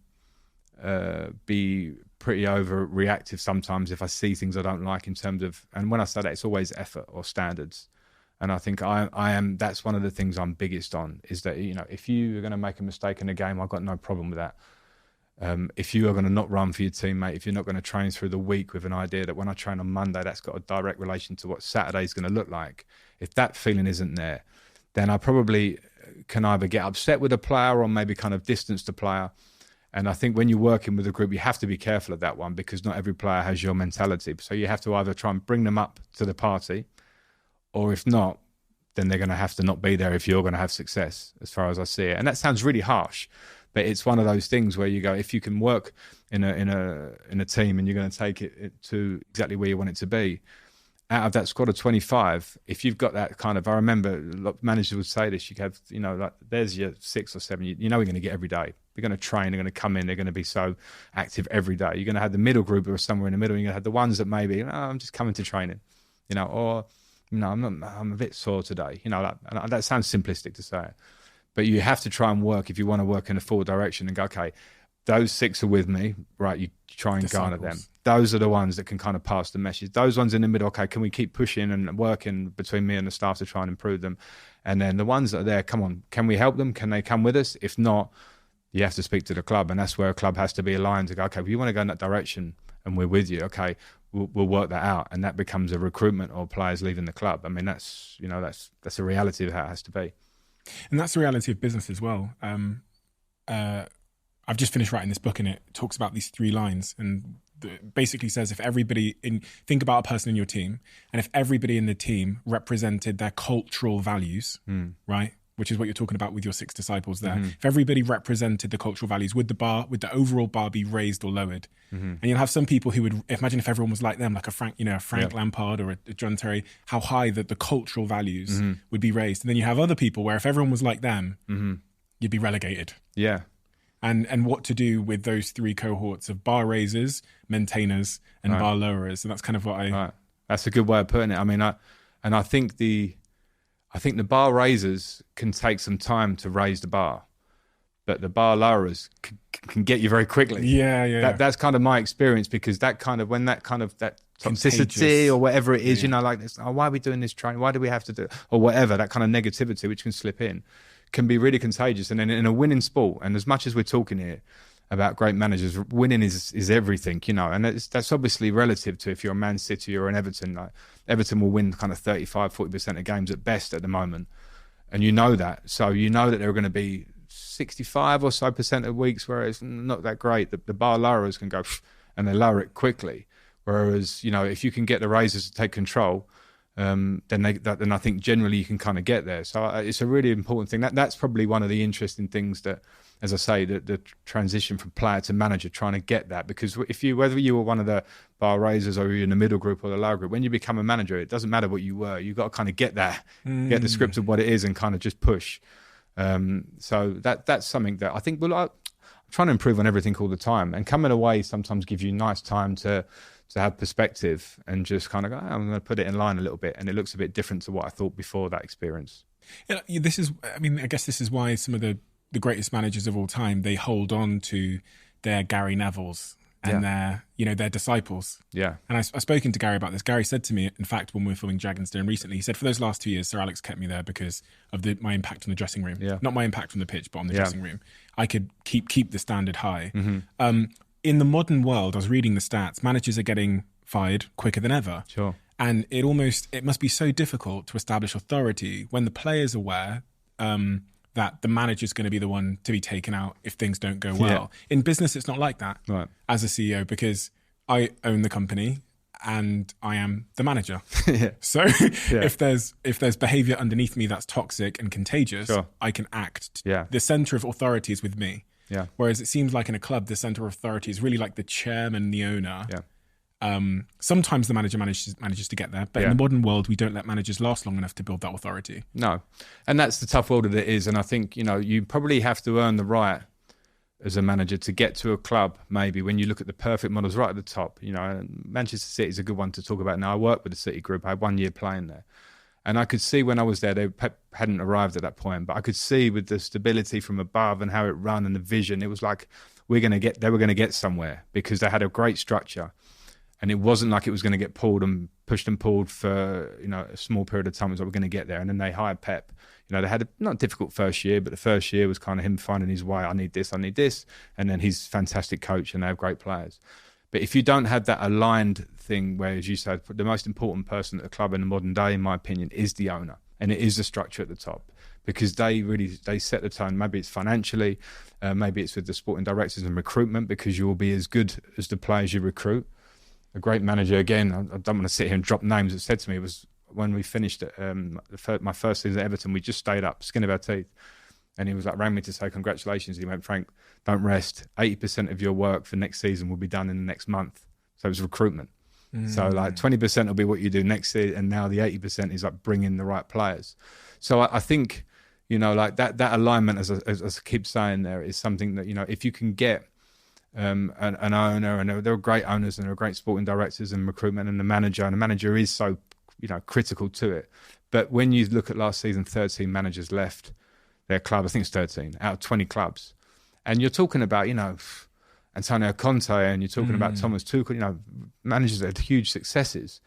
be pretty overreactive sometimes if I see things I don't like in terms of, and when I say that, it's always effort or standards. And I think I am, that's one of the things I'm biggest on, is that, you know, if you are going to make a mistake in a game, I've got no problem with that. If you are going to not run for your teammate, if you're not going to train through the week with an idea that when I train on Monday, that's got a direct relation to what Saturday's going to look like, if that feeling isn't there, then I probably can either get upset with a player or maybe kind of distance the player. And I think when you're working with a group, you have to be careful of that one, because not every player has your mentality. So you have to either try and bring them up to the party, or if not, then they're going to have to not be there if you're going to have success, as far as I see it. And that sounds really harsh, but it's one of those things where you go, if you can work in a team and you're going to take it to exactly where you want it to be, out of that squad of 25, if you've got that kind of, I remember managers would say this, you have, you know, like there's your 6 or 7, you know, we're going to get every day. They're going to train, they're going to come in, they're going to be so active every day. You're going to have the middle group who are somewhere in the middle, and you're going to have the ones that maybe, I'm just coming to training, you know, or, I'm a bit sore today, you know, and that sounds simplistic to say it, but you have to try and work, if you want to work in a forward direction, and go, okay, those 6 are with me, right? You try and garner them. Those are the ones that can kind of pass the message. Those ones in the middle, okay, can we keep pushing and working between me and the staff to try and improve them? And then the ones that are there, come on, can we help them? Can they come with us? If not, you have to speak to the club, and that's where a club has to be aligned to go, okay, well, you want to go in that direction and we're with you, okay, we'll work that out, and that becomes a recruitment or players leaving the club. I mean, that's, you know, that's a reality of how it has to be. And that's the reality of business as well. I've just finished writing this book, and it talks about these 3 lines, and basically says, if everybody think about a person in your team, and if everybody in the team represented their cultural values, right, which is what you're talking about with your 6 disciples there. If everybody represented the cultural values, would the overall bar be raised or lowered? And you'll have some people who would imagine, if everyone was like them, like a Frank Lampard or a John Terry, how high that the cultural values would be raised. And then you have other people where if everyone was like them, you'd be relegated. Yeah. And what to do with those 3 cohorts of bar raisers, maintainers, and bar lowerers. And that's kind of what Right. That's a good way of putting it. I mean, I think the bar raisers can take some time to raise the bar, but the bar lowerers can get you very quickly. Yeah. That's kind of my experience, because that toxicity Contagious. or whatever it is, you know, like this, why are we doing this training? Why do we have to do it? Or whatever, that kind of negativity which can slip in, can be really contagious. And then in a winning sport, and as much as we're talking here about great managers, winning is everything, you know, and that's obviously relative to if you're a Man City or an Everton. Like Everton will win kind of 35-40% of games at best at the moment, and you know that. So you know that there are going to be 65 or so % of weeks where it's not that great. The bar lowerers can go and they lower it quickly. Whereas, you know, if you can get the raisers to take control, then I think generally you can kind of get there. So it's a really important thing. That's probably one of the interesting things that, as I say, the transition from player to manager, trying to get that. Because whether you were one of the bar raisers or you're in the middle group or the lower group, when you become a manager, it doesn't matter what you were. You've got to kind of get that, get the script of what it is and kind of just push. So that's something that I think, I'm trying to improve on everything all the time. And coming away sometimes gives you nice time to have perspective and just kind of go, I'm going to put it in line a little bit, and it looks a bit different to what I thought before that experience. Yeah, I guess this is why some of the greatest managers of all time, they hold on to their Gary Nevilles and their disciples. Yeah. And I've spoken to Gary about this. Gary said to me, in fact, when we were filming Dragon's Den recently, he said, for those last 2 years, Sir Alex kept me there because of my impact on the dressing room. Yeah. Not my impact on the pitch, but on the dressing room. I could keep the standard high. In the modern world, I was reading the stats, managers are getting fired quicker than ever. Sure. And it must be so difficult to establish authority when the player's aware that the manager's going to be the one to be taken out if things don't go well. Yeah. In business, it's not like that as a CEO, because I own the company and I am the manager. So if there's behavior underneath me that's toxic and contagious, I can act. The center of authority is with me. Yeah. Whereas it seems like in a club, the center of authority is really like the chairman, the owner. Yeah. Sometimes the manager manages to get there, but in the modern world, we don't let managers last long enough to build that authority. No. And that's the tough world that it is. And I think, you probably have to earn the right as a manager to get to a club, maybe when you look at the perfect models right at the top. Manchester City is a good one to talk about. Now, I worked with the City group. I had 1 year playing there. And I could see when I was there, they hadn't arrived at that point, but I could see with the stability from above and how it ran and the vision, it was like they were going to get somewhere because they had a great structure. And it wasn't like it was going to get pushed and pulled for, a small period of time. It was like, we're going to get there. And then they hired Pep. They had a not difficult first year, but the first year was kind of him finding his way. I need this. And then he's a fantastic coach and they have great players. But if you don't have that aligned thing where, as you said, the most important person at the club in the modern day, in my opinion, is the owner. And it is the structure at the top. Because they set the tone. Maybe it's financially, maybe it's with the sporting directors and recruitment, because you will be as good as the players you recruit. A great manager, again, I don't want to sit here and drop names, that said to me, was when we finished my first season at Everton, we just stayed up, skin of our teeth. And he was like, rang me to say congratulations. He went, Frank, don't rest. 80% of your work for next season will be done in the next month. So it was recruitment. So like 20% will be what you do next year, and now the 80% is like bringing the right players. So I think, like that alignment, as I keep saying there, is something that, if you can get an owner, and there are great owners and there are great sporting directors and recruitment, and the manager is so, critical to it. But when you look at last season, 13 managers left their club, I think it's 13 out of 20 clubs. And you're talking about, Antonio Conte, and you're talking about Thomas Tuchel, managers that had huge successes.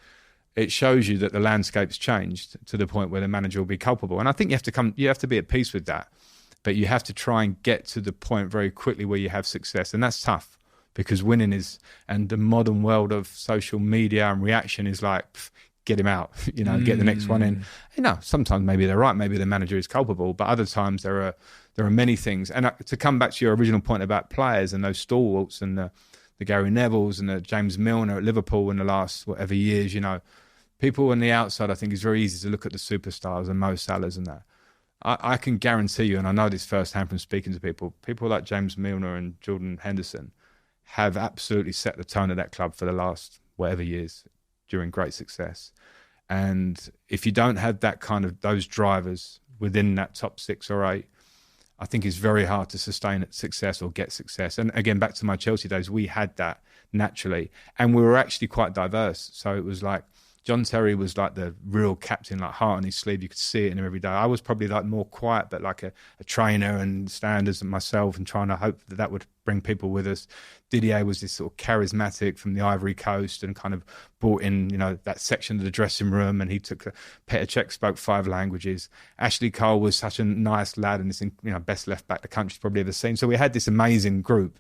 It shows you that the landscape's changed to the point where the manager will be culpable. And I think you have to be at peace with that. But you have to try and get to the point very quickly where you have success. And that's tough, because winning is, and the modern world of social media and reaction is like, get him out, get the next one in. Sometimes maybe they're right, maybe the manager is culpable, but other times there are many things. And to come back to your original point about players and those stalwarts and the Gary Nevilles and the James Milner at Liverpool in the last whatever years, people on the outside, I think it's very easy to look at the superstars and Mo Salahs and that. I can guarantee you, and I know this firsthand from speaking to people like James Milner and Jordan Henderson have absolutely set the tone of that club for the last whatever years during great success. And if you don't have that kind of those drivers within that top 6 or 8, I think it's very hard to sustain success or get success. And again, back to my Chelsea days, we had that naturally. And we were actually quite diverse. So it was like, John Terry was like the real captain, like heart on his sleeve. You could see it in him every day. I was probably like more quiet, but like a trainer and standards and myself, and trying to hope that would bring people with us. Didier was this sort of charismatic from the Ivory Coast and kind of brought in, that section of the dressing room, and Petr Cech spoke 5 languages. Ashley Cole was such a nice lad and this, best left back the country's probably ever seen. So we had this amazing group.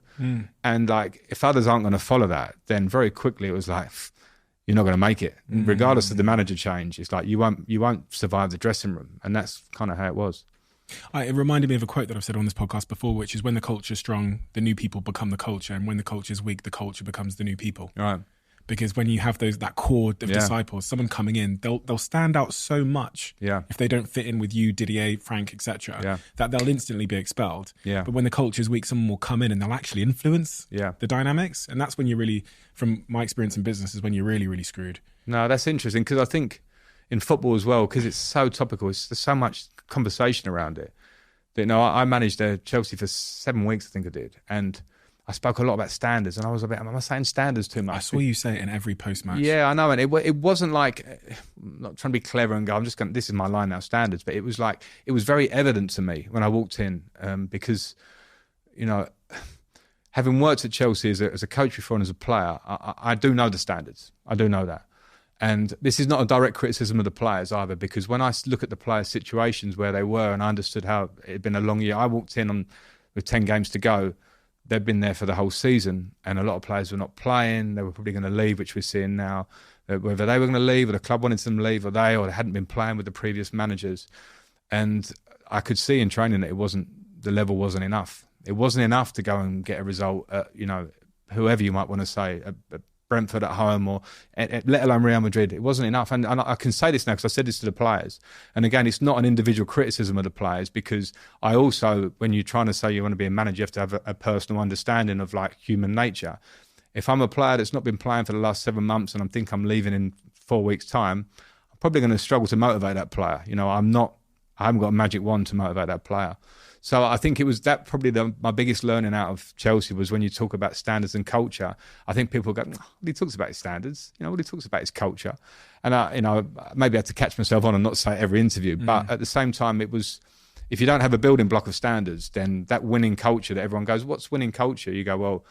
And like, if others aren't going to follow that, then very quickly it was like, you're not going to make it, regardless of the manager change. It's like you won't survive the dressing room, and that's kind of how it was. It reminded me of a quote that I've said on this podcast before, which is, when the culture's strong, the new people become the culture, and when the culture's weak, the culture becomes the new people. Right. Because when you have that core of disciples, someone coming in, they'll stand out so much if they don't fit in with you, Didier, Frank, etc., that they'll instantly be expelled. But when the culture's weak, someone will come in and they'll actually influence the dynamics. And that's when you're really, from my experience in business, is when you're really, really screwed. No, that's interesting, because I think in football as well, because it's so topical, there's so much conversation around it. But, I managed Chelsea for 7 weeks, I think I did. And I spoke a lot about standards, and I was am I saying standards too much? I saw you say it in every post-match. Yeah, I know, and it wasn't like, I'm not trying to be clever and go, I'm just going, this is my line now, standards. But it was like, it was very evident to me when I walked in, because, having worked at Chelsea as a coach before and as a player, I do know the standards. I do know that. And this is not a direct criticism of the players either, because when I look at the players' situations where they were, and I understood how it had been a long year, I walked in with 10 games to go. They'd been there for the whole season, and a lot of players were not playing. They were probably going to leave, which we're seeing now. Whether they were going to leave, or the club wanted them to leave, or they hadn't been playing with the previous managers. And I could see in training that the level wasn't enough. It wasn't enough to go and get a result at, whoever you might want to say, at Brentford at home, or let alone Real Madrid. It wasn't enough. And I can say this now because I said this to the players. And again, it's not an individual criticism of the players, because I also, when you're trying to say you want to be a manager, you have to have a personal understanding of like human nature. If I'm a player that's not been playing for the last 7 months and I think I'm leaving in 4 weeks' time, I'm probably going to struggle to motivate that player. I haven't got a magic wand to motivate that player. So I think it was that probably my biggest learning out of Chelsea was when you talk about standards and culture. I think people go, he talks about his standards, what he talks about his culture. And maybe I had to catch myself on and not say it every interview. But at the same time, it was if you don't have a building block of standards, then that winning culture that everyone goes, what's winning culture? You go, well,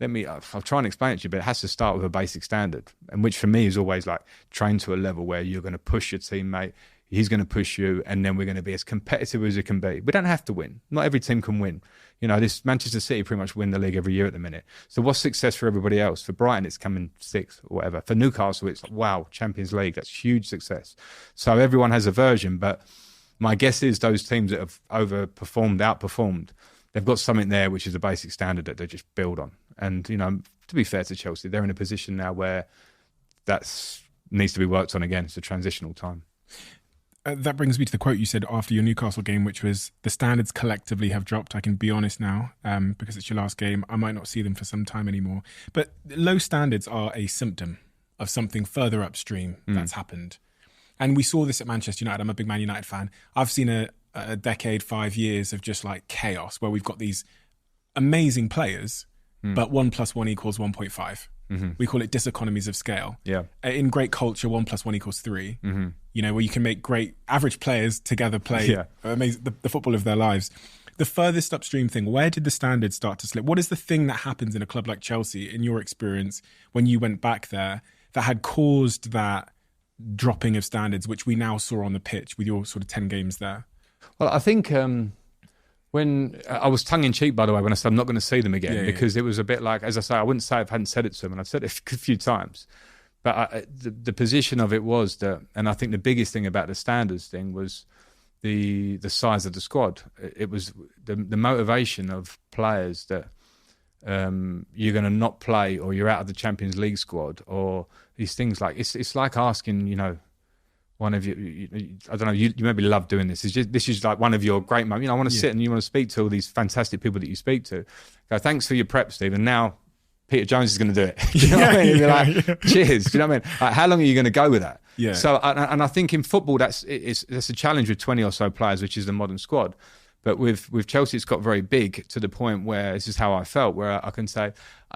I'll try and explain it to you, but it has to start with a basic standard, and which for me is always like train to a level where you're going to push your teammate, he's going to push you, and then we're going to be as competitive as it can be. We don't have to win. Not every team can win. You know, this Manchester City pretty much win the league every year at the minute. So what's success for everybody else? For Brighton, it's coming sixth or whatever. For Newcastle, it's like, wow, Champions League, that's huge success. So everyone has a version, but my guess is those teams that have overperformed, outperformed, they've got something there which is a basic standard that they just build on. And, you know, to be fair to Chelsea, they're in a position now where that needs to be worked on again. It's a transitional time. That brings me to the quote you said after your Newcastle game, which was, the standards collectively have dropped. I can be honest now, because it's your last game. I might not see them for some time anymore. But low standards are a symptom of something further upstream that's happened. And we saw this at Manchester United. I'm a big Man United fan. I've seen a decade, 5 years of just like chaos where we've got these amazing players, but 1 + 1 = 1.5. We call it diseconomies of scale. Yeah. In great culture, 1 + 1 = 3. You know, where you can make great average players together play amazing, the football of their lives. The furthest upstream thing, where did the standards start to slip? What is the thing that happens in a club like Chelsea, in your experience, when you went back there, that had caused that dropping of standards, which we now saw on the pitch with your sort of 10 games there? Well, I think when I was tongue-in-cheek, by the way, when I said I'm not going to see them again, because it was a bit like, as I say, I wouldn't say I hadn't said it to them, and I've said it a few times. But the position of it was that, and I think the biggest thing about the standards thing was the size of the squad. It was the motivation of players that you're going to not play, or you're out of the Champions League squad, or these things like, it's like asking, you know, one of you, I don't know, you maybe love doing this. This is like one of your great moments. You know, I want to sit and you want to speak to all these fantastic people that you speak to. Go, thanks for your prep, Stephen. Now Peter Jones is going to do it. Do you know what I mean? You're like, cheers. Do you know what I mean? Like, how long are you going to go with that? Yeah. So, and I think in football, that's a challenge with 20 or so players, which is the modern squad. But with Chelsea, it's got very big to the point where this is how I felt, where I can say,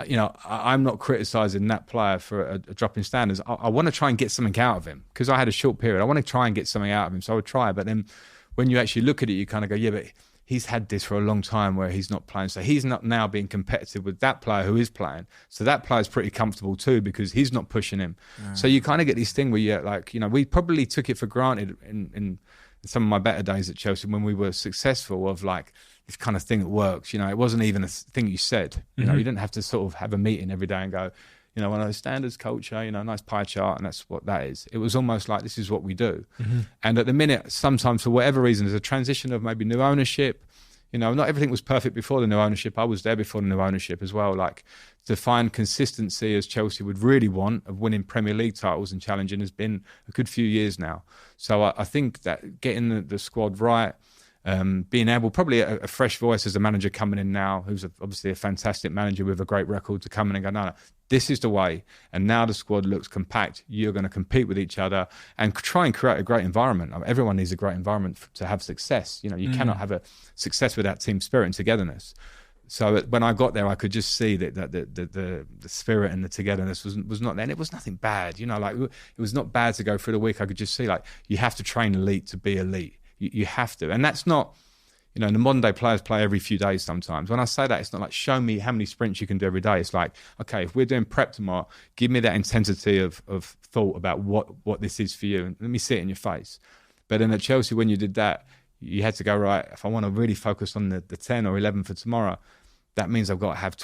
you know, I'm not criticising that player for a drop in standards. I want to try and get something out of him, because I had a short period. I want to try and get something out of him, so I would try. But then when you actually look at it, you kind of go, yeah, but he's had this for a long time where he's not playing. So he's not now being competitive with that player who is playing. So that player's pretty comfortable too, because he's not pushing him. Yeah. So you kind of get this thing where you're like, you know, we probably took it for granted in some of my better days at Chelsea when we were successful, of like this kind of thing that works. You know, it wasn't even a thing you said. You know, you didn't have to sort of have a meeting every day and go, you know, one of those standards culture, you know, nice pie chart, and that's what that is. It was almost like, this is what we do. And at the minute, sometimes for whatever reason, there's a transition of maybe new ownership. You know, not everything was perfect before the new ownership. I was there before the new ownership as well. Like, to find consistency, as Chelsea would really want, of winning Premier League titles and challenging, has been a good few years now. So I think that getting the squad right, being able, probably a fresh voice as a manager coming in now, who's obviously a fantastic manager with a great record, to come in and go, no, this is the way. And now the squad looks compact. You're going to compete with each other and try and create a great environment. I mean, everyone needs a great environment to have success. You know, you cannot have a success without team spirit and togetherness. So when I got there, I could just see that the spirit and the togetherness was not there. And it was nothing bad. You know, like, it was not bad to go through the week. I could just see, like, you have to train elite to be elite. You have to. And that's not, you know, the modern day players play every few days sometimes. When I say that, it's not like, show me how many sprints you can do every day. It's like, okay, if we're doing prep tomorrow, give me that intensity of thought about what this is for you, and let me see it in your face. But then at Chelsea, when you did that, you had to go, right, if I want to really focus on the 10 or 11 for tomorrow, that means I've got to have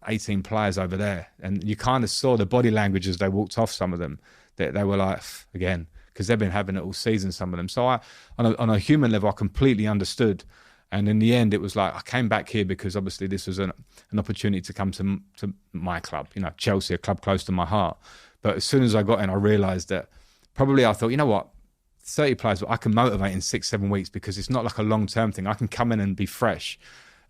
18 players over there. And you kind of saw the body language as they walked off, some of them, that they were like, again, because they've been having it all season, some of them. So on a human level, I completely understood. And in the end, it was like, I came back here because obviously this was an opportunity to come to my club, you know, Chelsea, a club close to my heart. But as soon as I got in, I realised that probably I thought, you know what, 30 players, I can motivate in 6-7 weeks, because it's not like a long-term thing. I can come in and be fresh.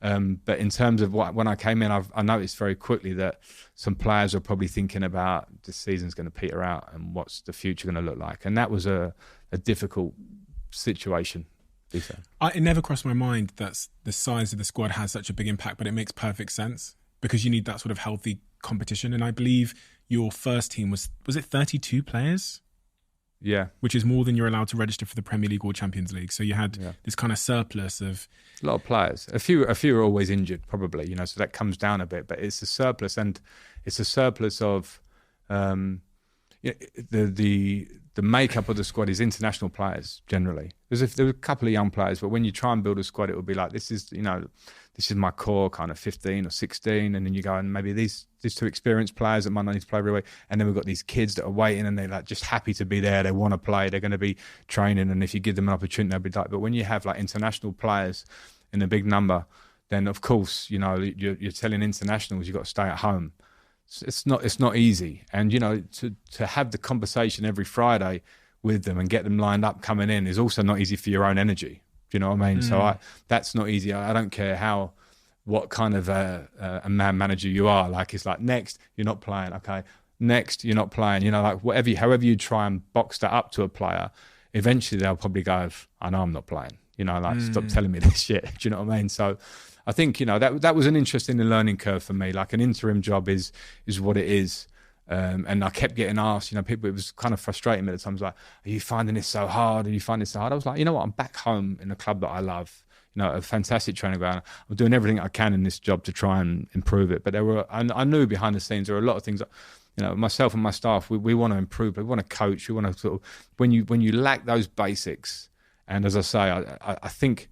But in terms of when I came in, I noticed very quickly that some players are probably thinking about, this season's going to peter out and what's the future going to look like. And that was a difficult situation. It never crossed my mind that the size of the squad has such a big impact, but it makes perfect sense, because you need that sort of healthy competition. And I believe your first team was it 32 players? Yeah. which is more than you're allowed to register for the Premier League or Champions League. So you had this kind of surplus of a lot of players. A few are always injured, probably, so that comes down a bit. But it's a surplus, and it's a surplus of the makeup of the squad is international players generally. There were a couple of young players, but when you try and build a squad, it would be like, this is my core kind of 15 or 16, and then you go and maybe these two experienced players that might not need to play every week, and then we've got these kids that are waiting and they're like just happy to be there. They want to play. They're going to be training, and if you give them an opportunity, they'll be like. But when you have like international players in a big number, then of course you're telling internationals you've got to stay at home. It's not easy, and to have the conversation every Friday with them and get them lined up coming in is also not easy for your own energy. Do you know what I mean? So that's not easy. I don't care what kind of a manager you are. Like, it's like, next you're not playing, okay, next you're not playing. Like however you try and box that up to a player, eventually they'll probably go, I know I'm not playing. Stop telling me this shit. Do you know what I mean? So I think that was an interesting learning curve for me. Like, an interim job is what it is, and I kept getting asked. People, it was kind of frustrating me at times. Like, are you finding this so hard? Are you finding this so hard? I was like, what? I'm back home in a club that I love. A fantastic training ground. I'm doing everything I can in this job to try and improve it. But I knew behind the scenes there were a lot of things that, myself and my staff, we want to improve. We want to coach. We want to sort of, when you lack those basics, and as I say, I think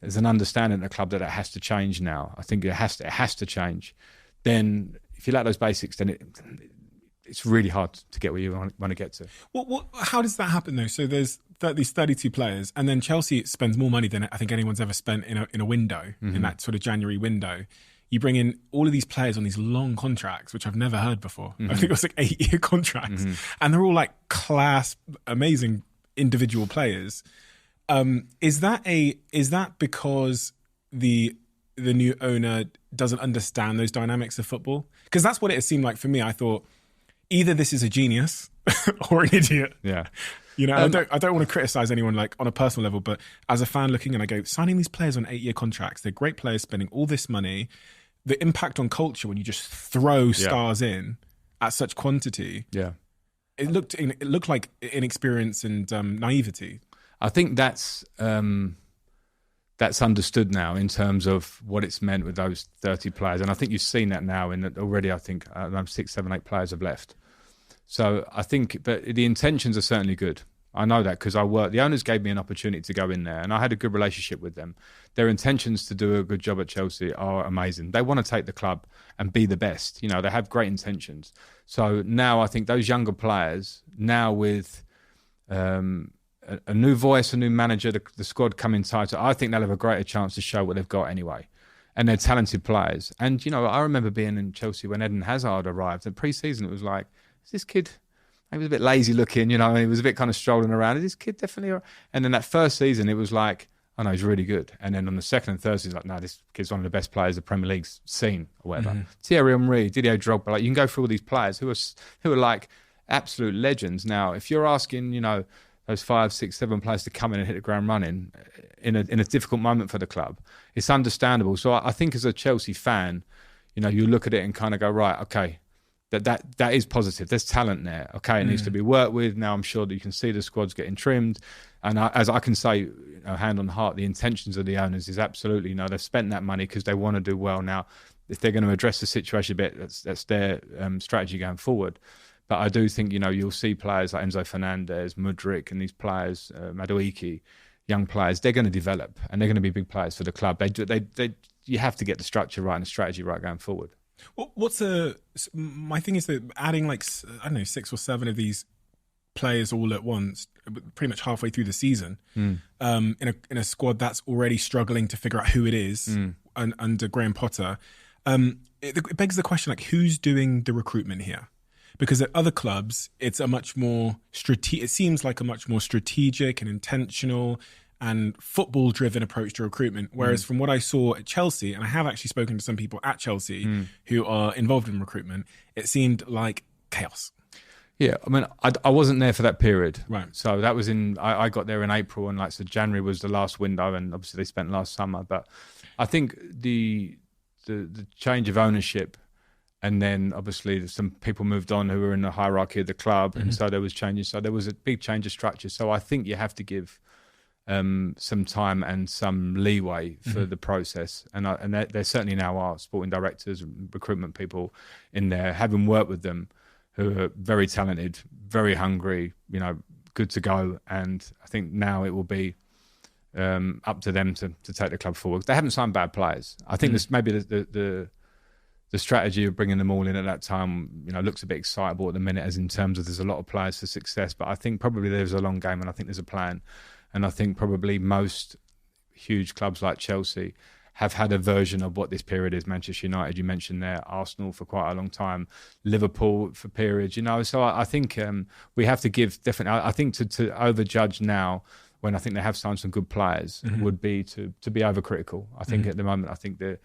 there's an understanding in the club that it has to change now. I think it has to change. Then if you lack those basics, then it's really hard to get where you want to get to. How does that happen though? So there's these 32 players, and then Chelsea spends more money than I think anyone's ever spent in a window, in that sort of January window. You bring in all of these players on these long contracts, which I've never heard before. I think it was like 8-year contracts, and they're all like class, amazing individual players. Is that because the new owner doesn't understand those dynamics of football? Because that's what it seemed like for me. I thought either this is a genius or an idiot. Yeah. I don't want to criticize anyone like on a personal level, but as a fan looking, and I go, signing these players on 8-year contracts, they're great players, spending all this money. The impact on culture when you just throw stars in at such quantity. Yeah. It looked like inexperience and naivety. I think that's understood now in terms of what it's meant with those 30 players. And I think you've seen that now in that already. I think 6, 7, 8 players have left. So I think, but the intentions are certainly good. I know that because the owners gave me an opportunity to go in there, and I had a good relationship with them. Their intentions to do a good job at Chelsea are amazing. They want to take the club and be the best. They have great intentions. So now I think those younger players, now with a new voice, a new manager, the squad coming tighter, I think they'll have a greater chance to show what they've got anyway. And they're talented players. And, I remember being in Chelsea when Eden Hazard arrived. At pre-season, it was like, is this kid... He was a bit lazy looking, and he was a bit kind of strolling around. Is this kid definitely... And then that first season, it was like, oh no, he's really good. And then on the second and third season, like, no, this kid's one of the best players the Premier League's seen, or whatever. Thierry Henry, Didier Drogba, like, you can go through all these players who are like absolute legends. Now, if you're asking, those 5, 6, 7 players to come in and hit the ground running in a difficult moment for the club, it's understandable. So I think as a Chelsea fan, you look at it and kind of go, right, okay, that is positive. There's talent there. Okay, it needs to be worked with. Now I'm sure that you can see the squad's getting trimmed, and as I can say, hand on heart, the intentions of the owners is absolutely, they've spent that money because they want to do well. Now, if they're going to address the situation a bit, that's their strategy going forward. But I do think you'll see players like Enzo Fernandez, Mudryk, and these players, Madueke, young players. They're going to develop, and they're going to be big players for the club. You have to get the structure right and the strategy right going forward. My thing is that adding 6 or 7 of these players all at once, pretty much halfway through the season, in a squad that's already struggling to figure out who it is under Graham Potter, it begs the question, like, who's doing the recruitment here? Because at other clubs, it's a much more it seems like a much more strategic and intentional and football-driven approach to recruitment. Whereas from what I saw at Chelsea, and I have actually spoken to some people at Chelsea who are involved in recruitment, it seemed like chaos. Yeah, I mean, I wasn't there for that period. Right. So that was I got there in April, and so January was the last window, and obviously they spent last summer. But I think the change of ownership And then obviously some people moved on who were in the hierarchy of the club, and so there was changes. So there was a big change of structure. So I think you have to give some time and some leeway for the process. And there certainly now are sporting directors, recruitment people in there, having worked with them, who are very talented, very hungry, good to go. And I think now it will be up to them to take the club forward. They haven't signed bad players. I think this maybe the strategy of bringing them all in at that time, looks a bit excitable at the minute, as in terms of there's a lot of players for success. But I think probably there's a long game, and I think there's a plan. And I think probably most huge clubs like Chelsea have had a version of what this period is. Manchester United, you mentioned there, Arsenal for quite a long time, Liverpool for periods, So I think we have to give definitely. I think to overjudge now, when I think they have signed some good players, would be to be overcritical. I think at the moment, I think the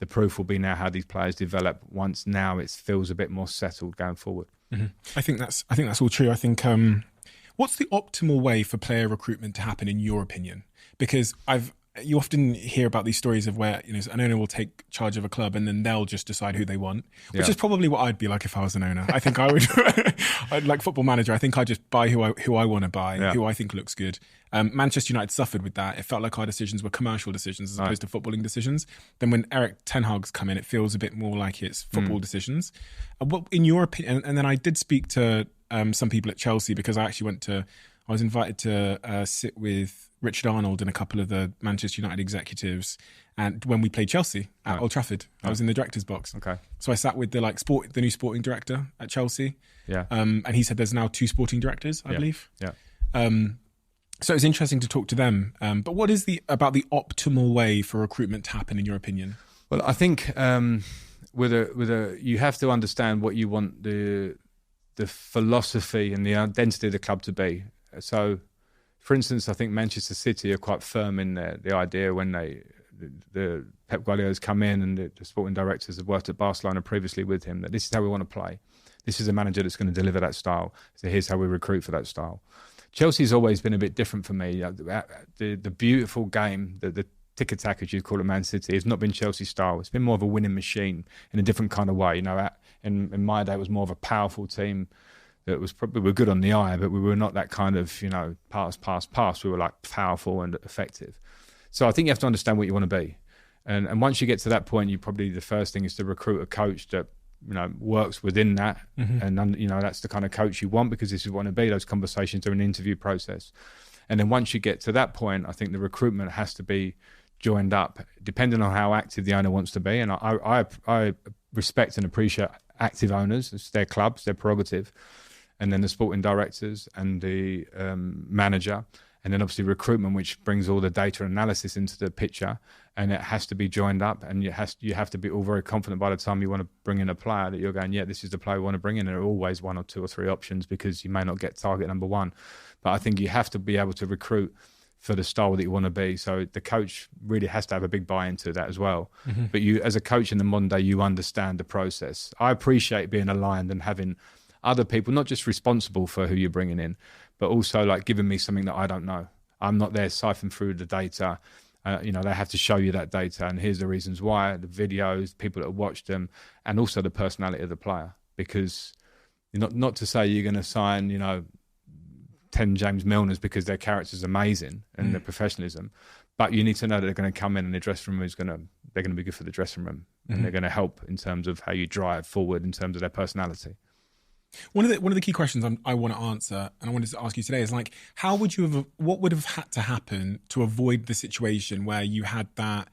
proof will be now how these players develop once now it feels a bit more settled going forward. I think that's all true. I think what's the optimal way for player recruitment to happen in your opinion? Because you often hear about these stories of where an owner will take charge of a club and then they'll just decide who they want, which is probably what I'd be like if I was an owner. I think I would, I'd like Football Manager. I think I just buy who I want to buy, who I think looks good. Manchester United suffered with that. It felt like our decisions were commercial decisions as opposed to footballing decisions. Then when Erik ten Hag's come in, it feels a bit more like it's football decisions. What, in your opinion? And then I did speak to some people at Chelsea, because I was invited to sit with Richard Arnold and a couple of the Manchester United executives, and when we played Chelsea at Old Trafford, I was in the director's box. Okay, so I sat with the new sporting director at Chelsea. Yeah, and he said there's now 2 sporting directors, I believe. Yeah. So it's interesting to talk to them. But what is about the optimal way for recruitment to happen in your opinion? Well, I think you have to understand what you want the philosophy and the identity of the club to be. So, for instance, I think Manchester City are quite firm in the idea when the Pep Guardiola's come in, and the sporting directors have worked at Barcelona previously with him, that this is how we want to play. This is a manager that's going to deliver that style. So here's how we recruit for that style. Chelsea's always been a bit different for me. The beautiful game, the tick-attack, as you call it, Man City, has not been Chelsea style. It's been more of a winning machine in a different kind of way. In my day, it was more of a powerful team that was probably, we were good on the eye, but we were not that kind of, pass. We were like powerful and effective. So I think you have to understand what you want to be. And once you get to that point, the first thing is to recruit a coach that, works within that. And, that's the kind of coach you want, because this is what you want to be. Those conversations are an interview process. And then once you get to that point, I think the recruitment has to be joined up, depending on how active the owner wants to be. And I respect and appreciate active owners. It's their clubs, their prerogative. And then the sporting directors and the manager, and then obviously recruitment, which brings all the data analysis into the picture, and it has to be joined up, and you have to be all very confident by the time you want to bring in a player that you're going, this is the player we want to bring in. There are always 1 or 2 or 3 options, because you may not get target number 1. But I think you have to be able to recruit for the style that you want to be. So the coach really has to have a big buy-in to that as well. But you, as a coach in the modern day, you understand the process. I appreciate being aligned and having other people, not just responsible for who you're bringing in, but also like giving me something that I don't know. I'm not there siphoning through the data. They have to show you that data, and here's the reasons why, the videos, people that have watched them, and also the personality of the player. Because not to say you're going to sign, 10 James Milners because their character's amazing and their professionalism, but you need to know that they're going to come in and the dressing room they're going to be good for the dressing room, and they're going to help in terms of how you drive forward in terms of their personality. One of the key questions I want to answer, and I wanted to ask you today, is like, what would have had to happen to avoid the situation where you had that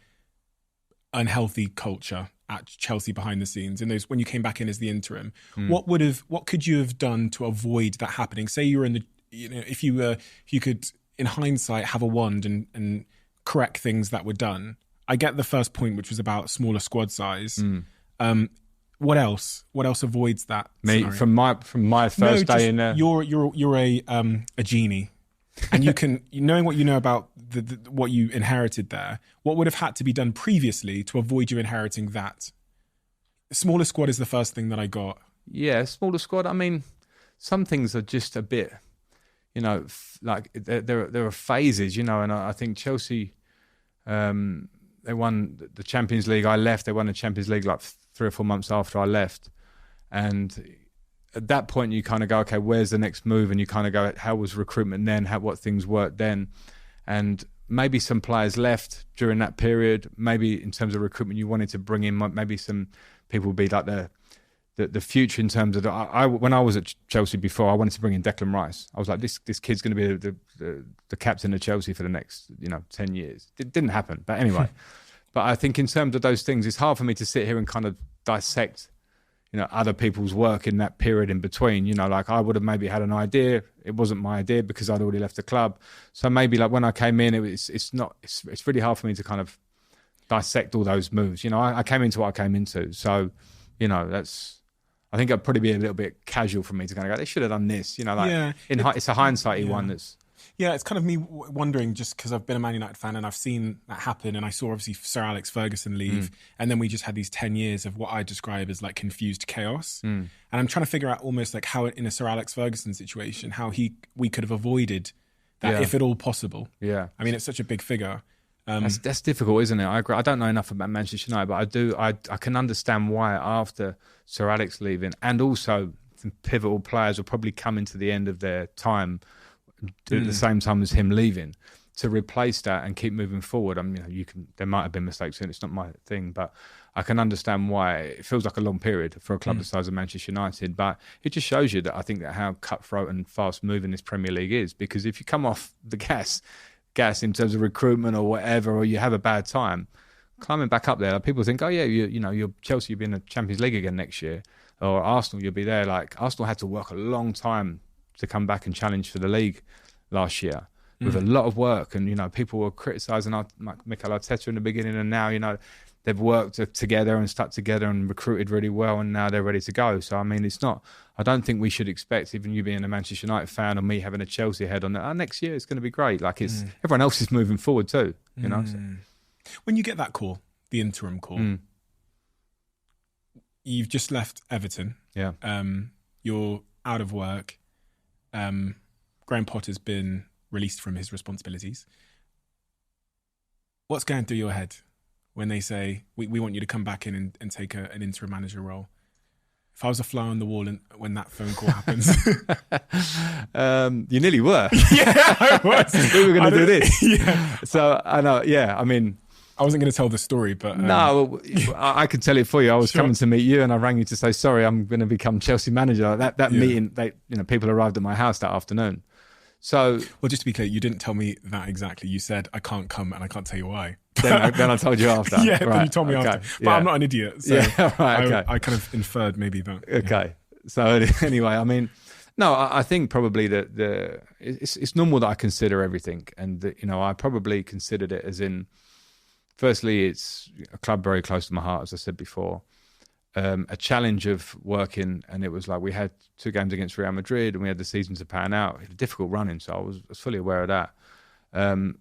unhealthy culture at Chelsea behind the scenes, and when you came back in as the interim? What could you have done to avoid that happening? Say you were in the, if you could, in hindsight, have a wand and correct things that were done. I get the first point, which was about smaller squad size. What else? What else avoids that? Me, scenario? from my first day in there. You're a genie, and you can, knowing what you know about what you inherited there. What would have had to be done previously to avoid you inheriting that? A smaller squad is the first thing that I got. Yeah, smaller squad. I mean, some things are just a bit, like there are phases, and I think Chelsea, they won the Champions League. I left. They won the Champions League like 3 or 4 months after I left. And at that point, you kind of go, okay, where's the next move? And you kind of go, how was recruitment then? What things worked then? And maybe some players left during that period. Maybe in terms of recruitment, you wanted to bring in maybe some people would be like the future in terms of when I was at Chelsea before, I wanted to bring in Declan Rice. I was like, this kid's going to be the captain of Chelsea for the next 10 years. It didn't happen, but anyway. But I think in terms of those things, it's hard for me to sit here and kind of dissect other people's work in that period in between. Like I would have maybe had an idea. It wasn't my idea because I'd already left the club. So maybe like when I came in, it's really hard for me to kind of dissect all those moves. I came into what I came into. So, I think it'd probably be a little bit casual for me to kind of go, they should have done this. It's a hindsighty one that's... Yeah, it's kind of me wondering, just because I've been a Man United fan and I've seen that happen, and I saw obviously Sir Alex Ferguson leave, and then we just had these 10 years of what I describe as like confused chaos. And I'm trying to figure out almost like how in a Sir Alex Ferguson situation, how we could have avoided that if at all possible. Yeah. I mean, it's such a big figure. That's difficult, isn't it? I agree. I don't know enough about Manchester United, but I can understand why after Sir Alex leaving, and also some pivotal players will probably come into the end of their time at the same time as him leaving, to replace that and keep moving forward. I mean, there might have been mistakes, and it's not my thing, but I can understand why it feels like a long period for a club the size of Manchester United. But it just shows you that I think that how cutthroat and fast moving this Premier League is, because if you come off the gas in terms of recruitment or whatever, or you have a bad time, climbing back up there, like people think, oh yeah, you're Chelsea, you'll be in the Champions League again next year, or Arsenal, you'll be there. Like Arsenal had to work a long time to come back and challenge for the league last year with a lot of work, and people were criticising Mikel Arteta in the beginning, and now they've worked together and stuck together and recruited really well, and now they're ready to go. So I mean, I don't think we should expect, even you being a Manchester United fan or me having a Chelsea head on that, next year it's going to be great. Like everyone else is moving forward too, So. When you get that call, the interim call, you've just left Everton. Yeah. You're out of work. Graham Potter's been released from his responsibilities. What's going through your head when they say, we want you to come back in and take an interim manager role? If I was a fly on the wall when that phone call happens. You nearly were. Yeah, I was. We were going to do this. Yeah. So, I know, I mean... I wasn't going to tell the story, but... No, I can tell it for you. I was coming to meet you, and I rang you to say, sorry, I'm going to become Chelsea manager. That meeting, people arrived at my house that afternoon. So... Well, just to be clear, you didn't tell me that exactly. You said, I can't come, and I can't tell you why. Then I told you after. Yeah, right. Then you told me after. But I'm not an idiot, so right, okay. I kind of inferred maybe that. Okay. So anyway, I mean... No, I think probably that it's normal that I consider everything, and that, I probably considered it as in... Firstly, it's a club very close to my heart, as I said before. A challenge of working, and it was like we had 2 games against Real Madrid, and we had the season to pan out. It was a difficult running, so I was fully aware of that. And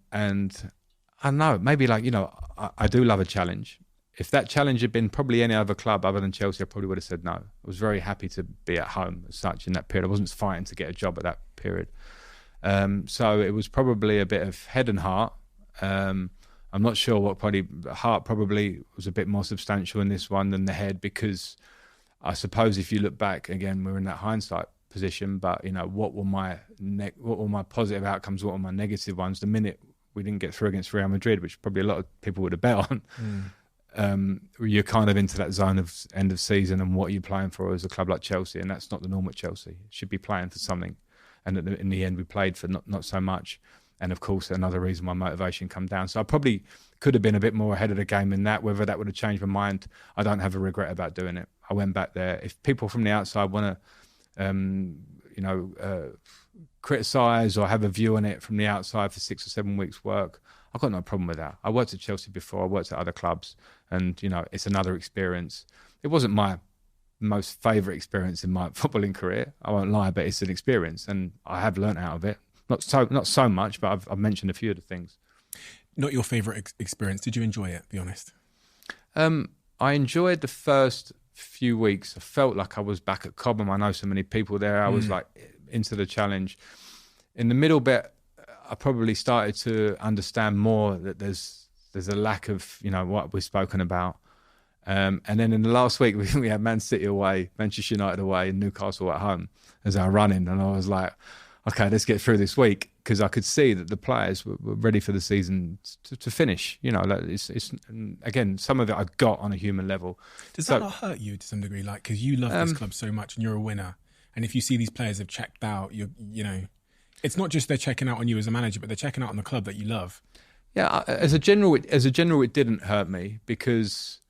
I don't know, maybe I do love a challenge. If that challenge had been probably any other club other than Chelsea, I probably would have said no. I was very happy to be at home as such in that period. I wasn't fighting to get a job at that period. So it was probably a bit of head and heart. I'm not sure what heart probably was a bit more substantial in this one than the head, because I suppose if you look back again, we're in that hindsight position. But what were my positive outcomes? What were my negative ones? The minute we didn't get through against Real Madrid, which probably a lot of people would have bet on, you're kind of into that zone of end of season and what are you playing for as a club like Chelsea, and that's not the norm at Chelsea. You should be playing for something, and in the end we played for not so much. And of course, another reason why motivation come down. So I probably could have been a bit more ahead of the game in that. Whether that would have changed my mind, I don't have a regret about doing it. I went back there. If people from the outside want to, criticise or have a view on it from the outside for 6 or 7 weeks' work, I've got no problem with that. I worked at Chelsea before. I worked at other clubs, and it's another experience. It wasn't my most favourite experience in my footballing career. I won't lie, but it's an experience, and I have learnt out of it. Not so much, but I've mentioned a few of the things. Not your favourite experience. Did you enjoy it? Be honest. I enjoyed the first few weeks. I felt like I was back at Cobham. I know so many people there. I was like into the challenge. In the middle bit, I probably started to understand more that there's a lack of what we've spoken about, And then in the last week, we had Man City away, Manchester United away, and Newcastle at home as our run-in. And I was like, okay, let's get through this week, because I could see that the players were ready for the season to finish. You know, like again, some of it I got on a human level. Does that not hurt you to some degree? Like, because you love this club so much and you're a winner. And if you see these players have checked out, you know, it's not just they're checking out on you as a manager, but they're checking out on the club that you love. Yeah, as a general, it didn't hurt me, because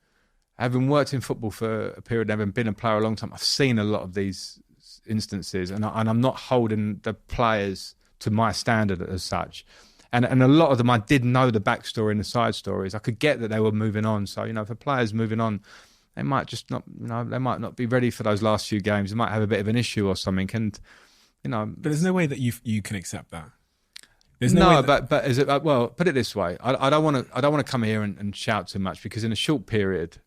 having worked in football for a period, having been a player a long time, I've seen a lot of these instances, and I'm not holding the players to my standard as such. And a lot of them, I did know the backstory and the side stories. I could get that they were moving on. So, you know, if a player's moving on, they might just not, you know, they might not be ready for those last few games. They might have a bit of an issue or something. And, you know, but there's no way that you can accept that. There's no, but is it, well, put it this way. I don't want to come here and shout too much, because in a short period,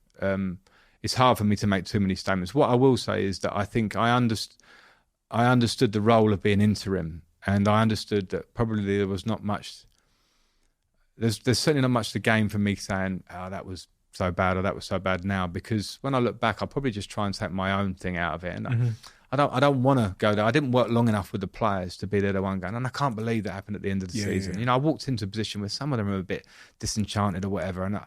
it's hard for me to make too many statements. What I will say is that I think I understood the role of being interim, and I understood that probably there was not much. There's certainly not much to gain from me saying, "Oh, that was so bad," or "That was so bad." Now, because when I look back, I'll probably just try and take my own thing out of it, and I don't want to go there. I didn't work long enough with the players to be there the one going, and I can't believe that happened at the end of the season. Yeah. You know, I walked into a position where some of them were a bit disenchanted or whatever, and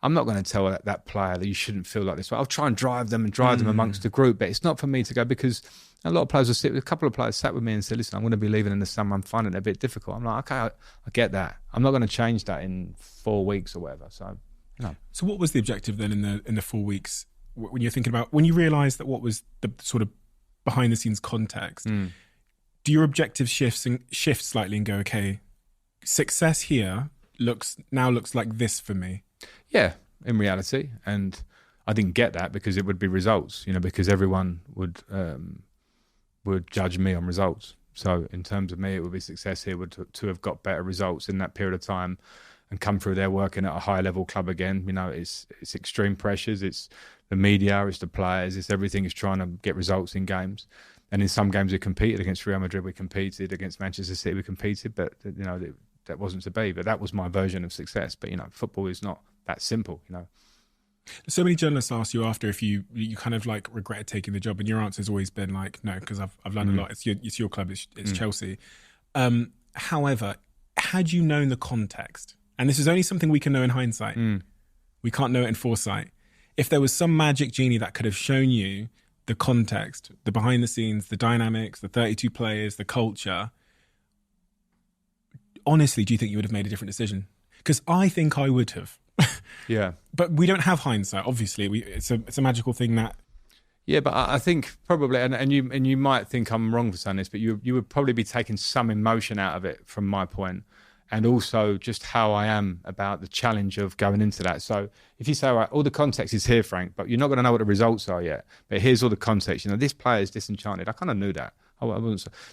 I'm not going to tell that player that you shouldn't feel like this. I'll try and drive them amongst the group, but it's not for me to go, because a lot of players will sit with, a couple of players sat with me and said, listen, I'm going to be leaving in the summer. I'm finding it a bit difficult. I'm like, okay, I get that. I'm not going to change that in 4 weeks or whatever. So, no. So what was the objective then in the 4 weeks when you're thinking about, when you realised that what was the sort of behind the scenes context, do your objectives shift slightly and go, okay, success here looks like this for me? Yeah, in reality. And I didn't get that, because it would be results, you know, because everyone would judge me on results. So in terms of me, it would be success here would to have got better results in that period of time and come through there working at a high level club again. You know, it's extreme pressures, it's the media, it's the players, it's everything is trying to get results in games. And in some games we competed against Real Madrid, we competed against Manchester City, we competed, but you know, that wasn't to be. But that was my version of success. But you know, football is not that simple, you know. So many journalists ask you after if you kind of like regretted taking the job, and your answer's always been like, no, because I've learned a lot. It's your club, it's Chelsea. However, had you known the context, and this is only something we can know in hindsight, we can't know it in foresight. If there was some magic genie that could have shown you the context, the behind the scenes, the dynamics, the 32 players, the culture, honestly, do you think you would have made a different decision? Because I think I would have. Yeah, but we don't have hindsight. Obviously, it's a magical thing that. Yeah, but I think probably, and you might think I'm wrong for saying this, but you would probably be taking some emotion out of it from my point, and also just how I am about the challenge of going into that. So if you say, all right, all the context is here, Frank, but you're not going to know what the results are yet. But here's all the context. You know, this player is disenchanted. I kind of knew that.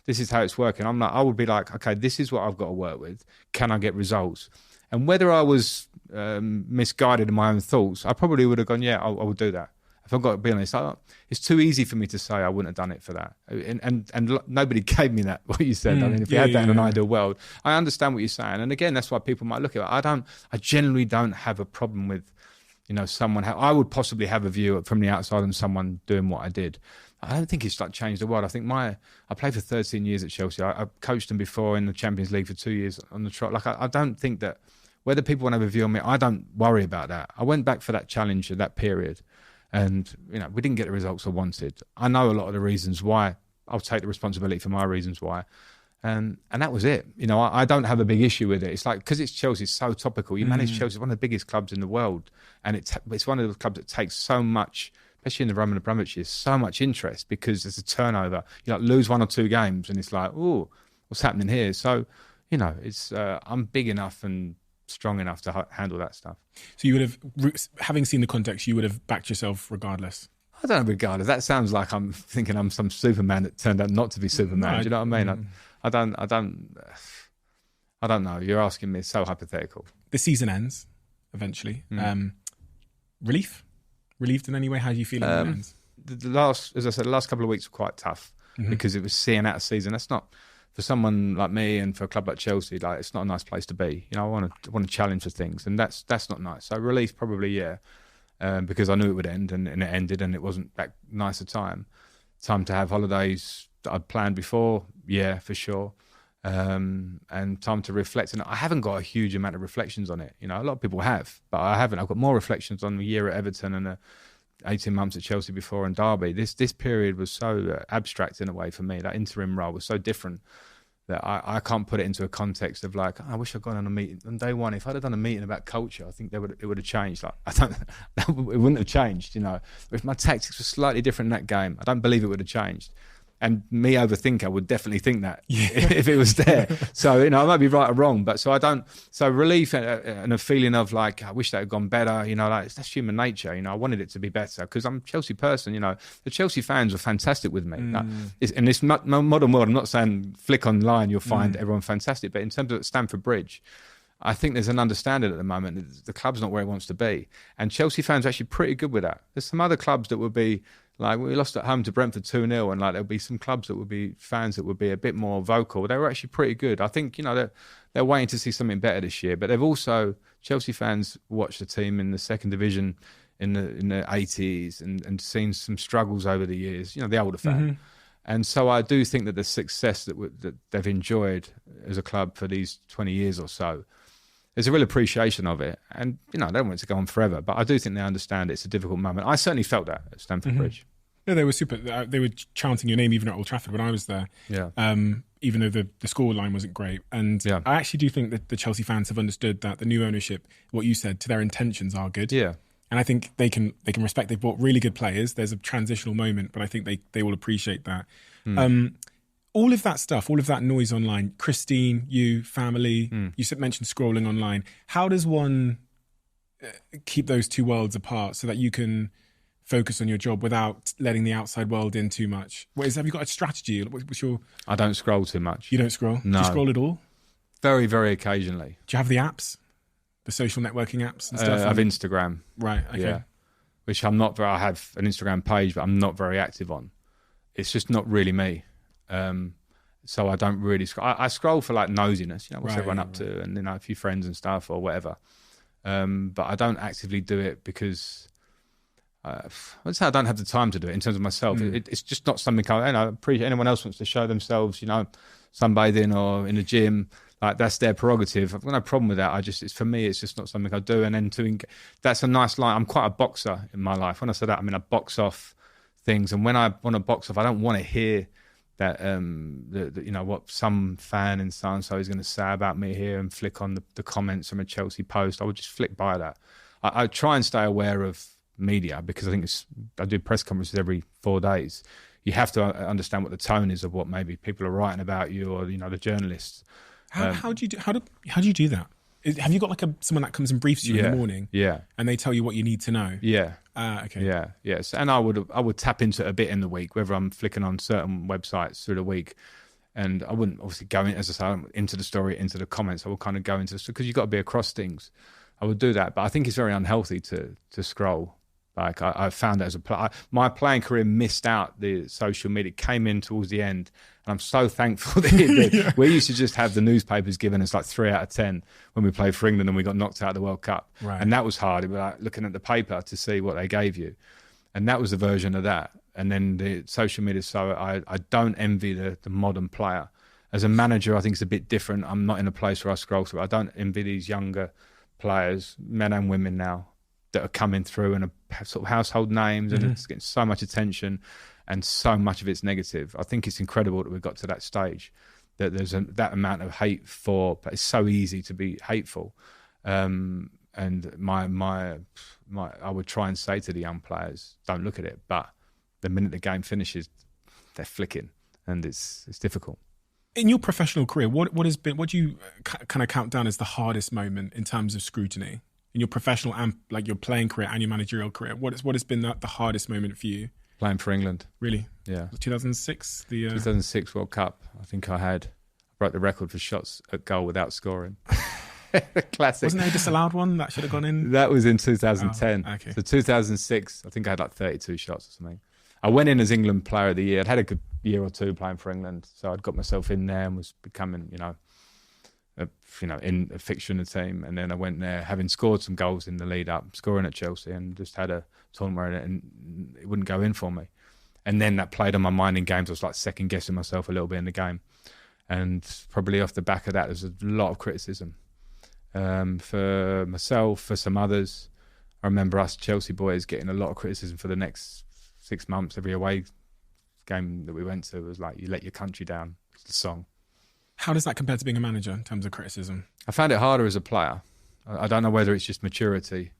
This is how it's working. I would be like, okay, this is what I've got to work with. Can I get results? And whether I was misguided in my own thoughts, I probably would have gone, yeah, I would do that. If I've got to be honest, it's too easy for me to say I wouldn't have done it for that. And nobody gave me that, what you said. I mean, if you had that in an ideal world, I understand what you're saying. And again, that's why people might look at it. I generally don't have a problem with, you know, someone. I would possibly have a view from the outside on someone doing what I did. I don't think it's like changed the world. I think I played for 13 years at Chelsea. I coached them before in the Champions League for 2 years on the trot. Like, I don't think that whether people want to have a view on me, I don't worry about that. I went back for that challenge at that period. And, you know, we didn't get the results I wanted. I know a lot of the reasons why. I'll take the responsibility for my reasons why. And that was it. You know, I don't have a big issue with it. It's like, because it's Chelsea, it's so topical. You manage Chelsea, one of the biggest clubs in the world. And it's one of the clubs that takes so much, especially in the Roman Abramovich years, so much interest, because there's a turnover. You like lose 1 or 2 games and it's like, oh, what's happening here? So, you know, it's I'm big enough and strong enough to handle that stuff. So you would have, having seen the context, you would have backed yourself regardless? I don't know, regardless. That sounds like I'm thinking I'm some Superman that turned out not to be Superman. Do you know what I mean? I don't know. You're asking me, it's so hypothetical. The season ends eventually. Relief? Relieved in any way? How do you feel when it ends? The last couple of weeks were quite tough because it was seeing out a season. That's not, for someone like me and for a club like Chelsea, like, it's not a nice place to be. You know, I want to challenge for things, and that's not nice. So relief, probably, yeah. because I knew it would end, and it ended, and it wasn't that nice a time. Time to have holidays that I'd planned before, yeah, for sure. And time to reflect. And I haven't got a huge amount of reflections on it. You know, a lot of people have, but I haven't. I've got more reflections on the year at Everton and 18 months at Chelsea before and Derby. This period was so abstract in a way for me. That interim role was so different that I can't put it into a context of like, I wish I'd gone on a meeting on day one. If I'd have done a meeting about culture, I think it would have changed. Like, it wouldn't have changed, you know. If my tactics were slightly different in that game, I don't believe it would have changed. And me overthinker would definitely think that if it was there. So, you know, I might be right or wrong, but so relief and a feeling of like, I wish that had gone better, you know, like that's human nature. You know, I wanted it to be better because I'm a Chelsea person, you know. The Chelsea fans were fantastic with me. Like, in this modern world, I'm not saying flick online, you'll find everyone fantastic, but in terms of Stamford Bridge, I think there's an understanding at the moment. The club's not where it wants to be. And Chelsea fans are actually pretty good with that. There's some other clubs that would be, like, we lost at home to Brentford 2-0, and like there'll be some clubs that would be fans that would be a bit more vocal. They were actually pretty good. I think, you know, they're waiting to see something better this year. But they've also, Chelsea fans watched the team in the second division in the 80s and seen some struggles over the years, you know, the older fan. And so I do think that the success that they've enjoyed as a club for these 20 years or so, there's a real appreciation of it. And, you know, they don't want it to go on forever, but I do think they understand it's a difficult moment. I certainly felt that at Stamford Bridge. Yeah, they were super. They were chanting your name even at Old Trafford when I was there. Yeah. Even though the score line wasn't great. And I actually do think that the Chelsea fans have understood that the new ownership, what you said, to their intentions are good. Yeah. And I think they can respect. They've bought really good players. There's a transitional moment, but I think they will appreciate that. All of that stuff, all of that noise online, Christine, you, family, you mentioned scrolling online. How does one keep those two worlds apart so that you can focus on your job without letting the outside world in too much? Have you got a strategy? What's your... I don't scroll too much. You don't scroll? No. Do you scroll at all? Very, very occasionally. Do you have the apps? The social networking apps and stuff? I have Instagram. Right, okay. Yeah. Which I'm not very... I have an Instagram page, but I'm not very active on. It's just not really me. So I don't really scroll. I scroll for like nosiness, you know, what's everyone up to, and, you know, a few friends and stuff or whatever. But I don't actively do it because I'd say I don't have the time to do it in terms of myself. It's just not something I appreciate. Anyone else wants to show themselves, you know, sunbathing or in the gym, like that's their prerogative. I've got no problem with that. For me, it's just not something I do. And then that's a nice line. I'm quite a boxer in my life. When I say that, I mean I box off things. And when I want to box off, I don't want to hear that you know what some fan in so and so is going to say about me here and flick on the comments from a Chelsea post. I would just flick by that. I try and stay aware of media because I think I do press conferences every 4 days. You have to understand what the tone is of what maybe people are writing about you, or, you know, the journalists. How do you do that? Have you got like someone that comes and briefs you in the morning? Yeah. And they tell you what you need to know? Yeah. Okay. Yeah. Yes. And I would tap into it a bit in the week, whether I'm flicking on certain websites through the week. And I wouldn't obviously go in, as I say, into the story, into the comments. I would kind of go into because you've got to be across things. I would do that. But I think it's very unhealthy to scroll. Like I found it as a player. My playing career missed out the social media. It came in towards the end. And I'm so thankful that it did. We used to just have the newspapers giving us like 3 out of 10 when we played for England and we got knocked out of the World Cup. Right. And that was hard. It was like looking at the paper to see what they gave you. And that was the version of that. And then the social media. So I don't envy the modern player. As a manager, I think it's a bit different. I'm not in a place where I scroll through. I don't envy these younger players, men and women now, that are coming through and are sort of household names and it's getting so much attention and so much of it's negative. I think it's incredible that we've got to that stage, that there's that amount of hate but it's so easy to be hateful. And I would try and say to the young players, don't look at it. But the minute the game finishes, they're flicking and it's difficult. In your professional career, what do you kind of count down as the hardest moment in terms of scrutiny? In your professional and like your playing career and your managerial career, what has been the hardest moment for you? Playing for England. Really? Yeah. 2006? 2006 World Cup. I think I broke the record for shots at goal without scoring. Classic. Wasn't there a disallowed one that should have gone in? That was in 2010. Oh, okay. So 2006, I think I had like 32 shots or something. I went in as England Player of the Year. I'd had a good year or two playing for England, so I'd got myself in there and was becoming, you know, in a fixture in the team. And then I went there having scored some goals in the lead up, scoring at Chelsea, and just had a tournament and it wouldn't go in for me. And then that played on my mind in games. I was like second guessing myself a little bit in the game. And probably off the back of that, there's a lot of criticism for myself, for some others. I remember us Chelsea boys getting a lot of criticism for the next 6 months. Every away game that we went to was like, you let your country down. It's the song. How does that compare to being a manager in terms of criticism? I found it harder as a player. I don't know whether it's just maturity,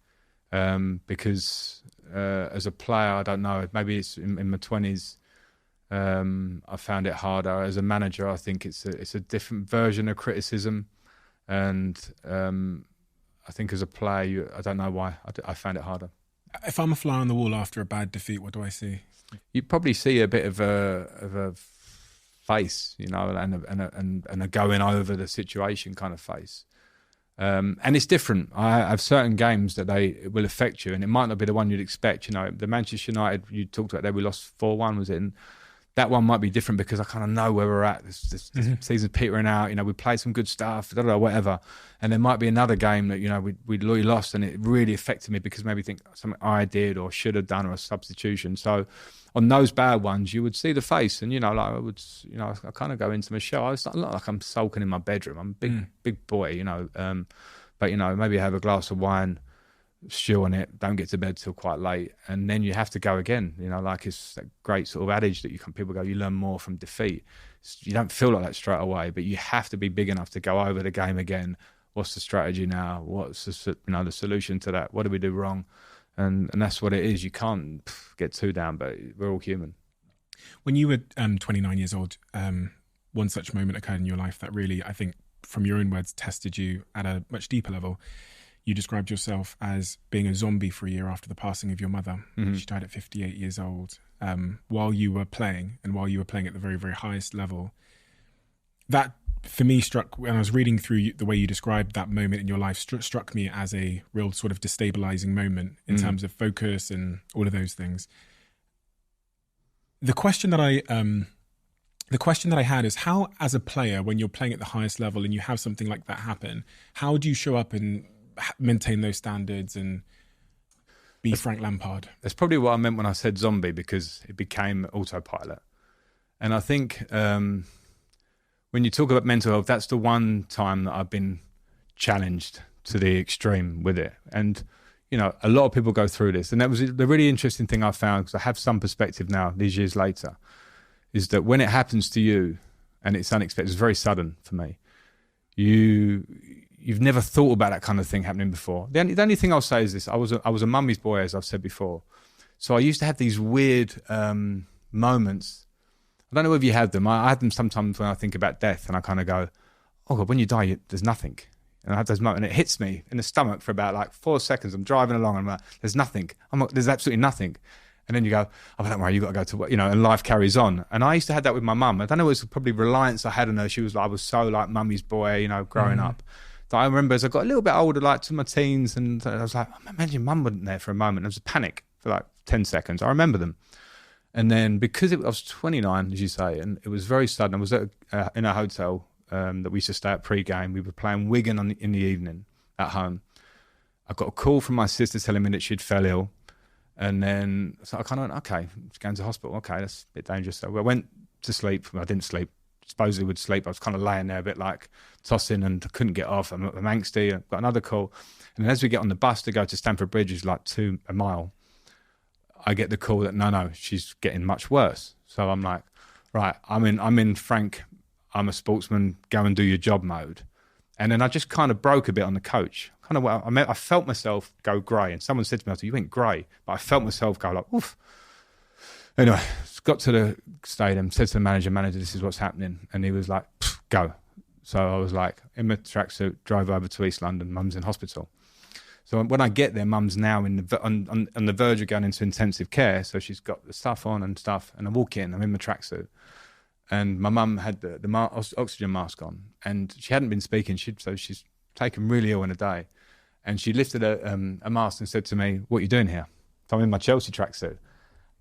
because as a player, I don't know, maybe it's in my 20s, I found it harder. As a manager, I think it's a different version of criticism. And I think as a player, I don't know why, I found it harder. If I'm a fly on the wall after a bad defeat, what do I see? You probably see a bit of a face, and a going over the situation kind of face. And it's different. I have certain games that it will affect you, and it might not be the one you'd expect. The Manchester United you talked about there, we lost 4-1, was it? And that one might be different because I kind of know where we're at. This season's petering out. We played some good stuff, whatever. And there might be another game that we lost, and it really affected me because maybe think something I did or should have done or a substitution. So on those bad ones, you would see the face, and I kind of go into my shell. It's not like I'm sulking in my bedroom. I'm a big boy, but maybe have a glass of wine, stew on it, don't get to bed till quite late, and then you have to go again. Like it's that great sort of adage that people go, you learn more from defeat. You don't feel like that straight away, but you have to be big enough to go over the game again. What's the strategy now? What's the solution to that? What did we do wrong? And that's what it is. You can't get too down, but we're all human. When you were 29 years old, one such moment occurred in your life that really, I think, from your own words, tested you at a much deeper level. You described yourself as being a zombie for a year after the passing of your mother. Mm-hmm. She died at 58 years old while you were playing, and while you were playing at the very, very highest level. That, for me, struck, when I was reading through the way you described that moment in your life, struck me as a real sort of destabilizing moment in terms of focus and all of those things. The question that I had is how, as a player, when you're playing at the highest level and you have something like that happen, how do you show up and maintain those standards and be Frank Lampard? That's probably what I meant when I said zombie, because it became autopilot. And I think when you talk about mental health, that's the one time that I've been challenged to the extreme with it. And, a lot of people go through this. And that was the really interesting thing I found, because I have some perspective now, these years later, is that when it happens to you and it's unexpected, it's very sudden for me. You've never thought about that kind of thing happening before. The only thing I'll say is this: I was a mummy's boy, as I've said before. So I used to have these weird moments. I don't know if you had them. I had them sometimes when I think about death, and I kind of go, "Oh God, when you die, there's nothing." And I have those moments, and it hits me in the stomach for about like 4 seconds. I'm driving along, and I'm like, "There's nothing." There's absolutely nothing. And then you go, "Oh, don't worry, you got to go to work," and life carries on. And I used to have that with my mum. I don't know, it was probably reliance I had on her. I was so like mummy's boy, growing up. That I remember as I got a little bit older, like to my teens, and I was like, imagine mum wasn't there for a moment. There was a panic for like 10 seconds. I remember them. And then because I was 29, as you say, and it was very sudden. I was in a hotel that we used to stay at pre-game. We were playing Wigan in the evening at home. I got a call from my sister telling me that she'd fell ill. And then so I kind of went, okay, she's going to hospital. Okay, that's a bit dangerous. So I went to sleep. I didn't sleep. Supposedly would sleep. I was kind of laying there a bit like tossing and couldn't get off. I'm angsty. I got another call. And then as we get on the bus to go to Stamford Bridge, which is like a mile, I get the call that no, she's getting much worse. So I'm like, right, I'm in Frank, I'm a sportsman, go and do your job mode. And then I just kind of broke a bit on the coach. I felt myself go grey. And someone said to me, you went grey. But I felt myself go like, oof. Anyway, got to the stadium, said to the manager, this is what's happening. And he was like, go. So I was like, in my tracksuit, drove over to East London, mum's in hospital. So when I get there, mum's now on the verge of going into intensive care. So she's got the stuff on and stuff. And I walk in, I'm in my tracksuit. And my mum had the oxygen mask on. And she hadn't been speaking, so she's taken really ill in a day. And she lifted a mask and said to me, what are you doing here? So I'm in my Chelsea tracksuit.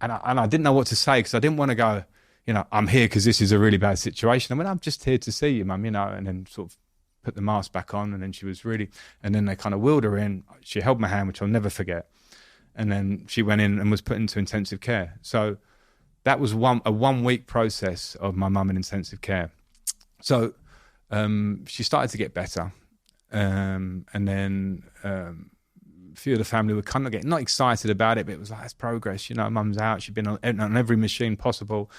And I didn't know what to say, because I didn't want to go, I'm here because this is a really bad situation. I went, I'm just here to see you, mum, and then sort of put the mask back on, and then she was really, and then they kind of wheeled her in. She held my hand, which I'll never forget. And then she went in and was put into intensive care. So that was a 1 week process of my mum in intensive care. So she started to get better. And then a few of the family were kind of getting, not excited about it, but it was like, that's progress. You know, mum's out. She'd been on every machine possible.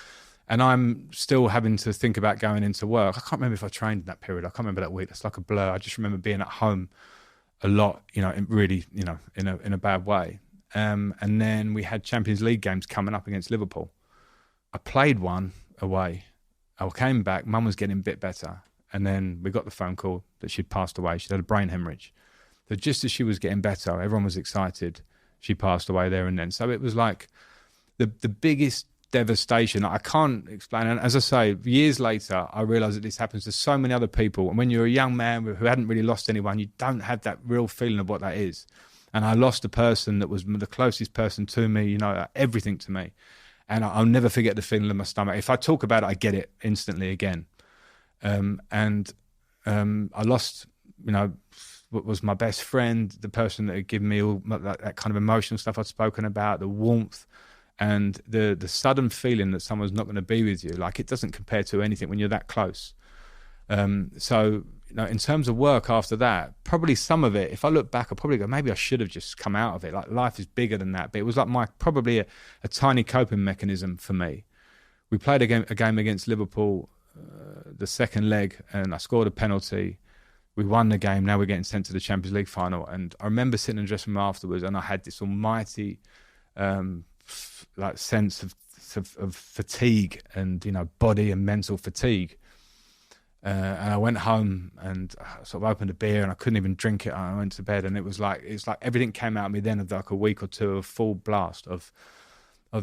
And I'm still having to think about going into work. I can't remember if I trained in that period. I can't remember that week. It's like a blur. I just remember being at home a lot, you know, really, you know, in a bad way. And then we had Champions League games coming up against Liverpool. I played one away. I came back. Mum was getting a bit better. And then we got the phone call that she'd passed away. She'd had a brain hemorrhage. So just as she was getting better, everyone was excited. She passed away there and then. So it was like the biggest devastation. I can't explain. And as I say, years later, I realised that this happens to so many other people. And when you're a young man who hadn't really lost anyone, you don't have that real feeling of what that is. And I lost a person that was the closest person to me, you know, everything to me. And I'll never forget the feeling in my stomach. If I talk about it, I get it instantly again. I lost, you know, what was my best friend, the person that had given me all that kind of emotional stuff I'd spoken about, the warmth and the sudden feeling that someone's not going to be with you. Like, it doesn't compare to anything when you're that close. So, you know, in terms of work after that, probably some of it, if I look back, I'll probably go, maybe I should have just come out of it. Like, life is bigger than that. But it was like probably a tiny coping mechanism for me. We played a game against Liverpool, the second leg, and I scored a penalty. We won the game. Now we're getting sent to the Champions League final. And I remember sitting in the dressing room afterwards, and I had this almighty like sense of fatigue and, you know, body and mental fatigue. And I went home and I sort of opened a beer and I couldn't even drink it. I went to bed, and it's like everything came out of me then of like a week or two of full blast of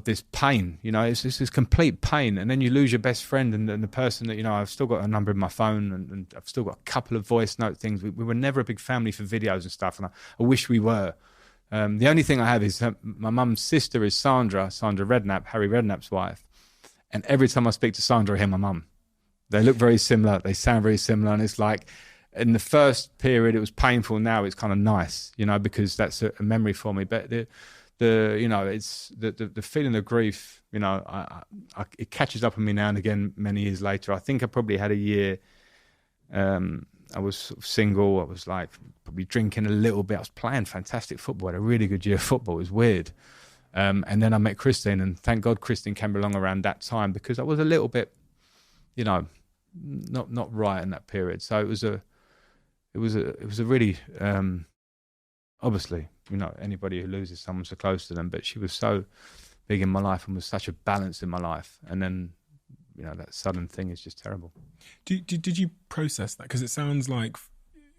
this pain. You know, it's this complete pain. And then you lose your best friend and the person that, you know, I've still got a number in my phone and I've still got a couple of voice note things. We were never a big family for videos and stuff, and I wish we were. The only thing I have is my mum's sister is Sandra Redknapp, Harry Redknapp's wife. And every time I speak to Sandra, I hear my mum. They look very similar. They sound very similar. And it's like, in the first period, it was painful. Now it's kind of nice, you know, because that's a memory for me. But you know, it's the feeling of grief, you know, it catches up on me now and again many years later. I think I probably had a year, I was sort of single. I was like probably drinking a little bit. I was playing fantastic football. I had a really good year of football. It was weird. And then I met Christine, and thank God Christine came along around that time, because I was a little bit, you know, not right in that period. So it was a really, obviously, you know, anybody who loses someone so close to them, but she was so big in my life and was such a balance in my life. And then, you know, that sudden thing is just terrible. Did you process that? Because it sounds like,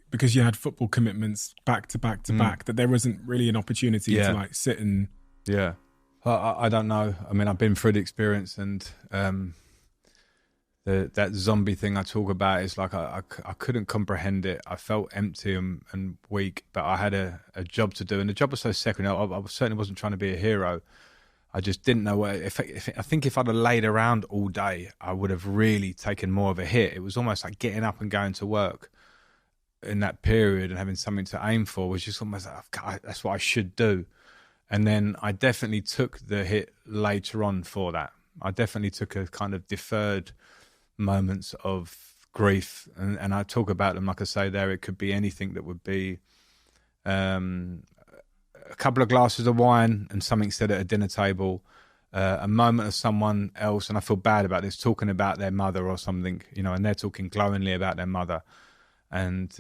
because you had football commitments back to back to back, that there wasn't really an opportunity to like sit and... Yeah. I don't know. I mean, I've been through the experience, and that zombie thing I talk about is like I couldn't comprehend it. I felt empty and weak, but I had a job to do, and the job was so secondary. I certainly wasn't trying to be a hero. I just didn't know what. I think if I'd have laid around all day, I would have really taken more of a hit. It was almost like getting up and going to work in that period and having something to aim for was just almost like, that's what I should do. And then I definitely took the hit later on for that. I definitely took a kind of deferred moments of grief, and I talk about them, like I say there. It could be anything that would be a couple of glasses of wine and something said at a dinner table, a moment of someone else, and I feel bad about this, talking about their mother or something, you know, and they're talking glowingly about their mother, and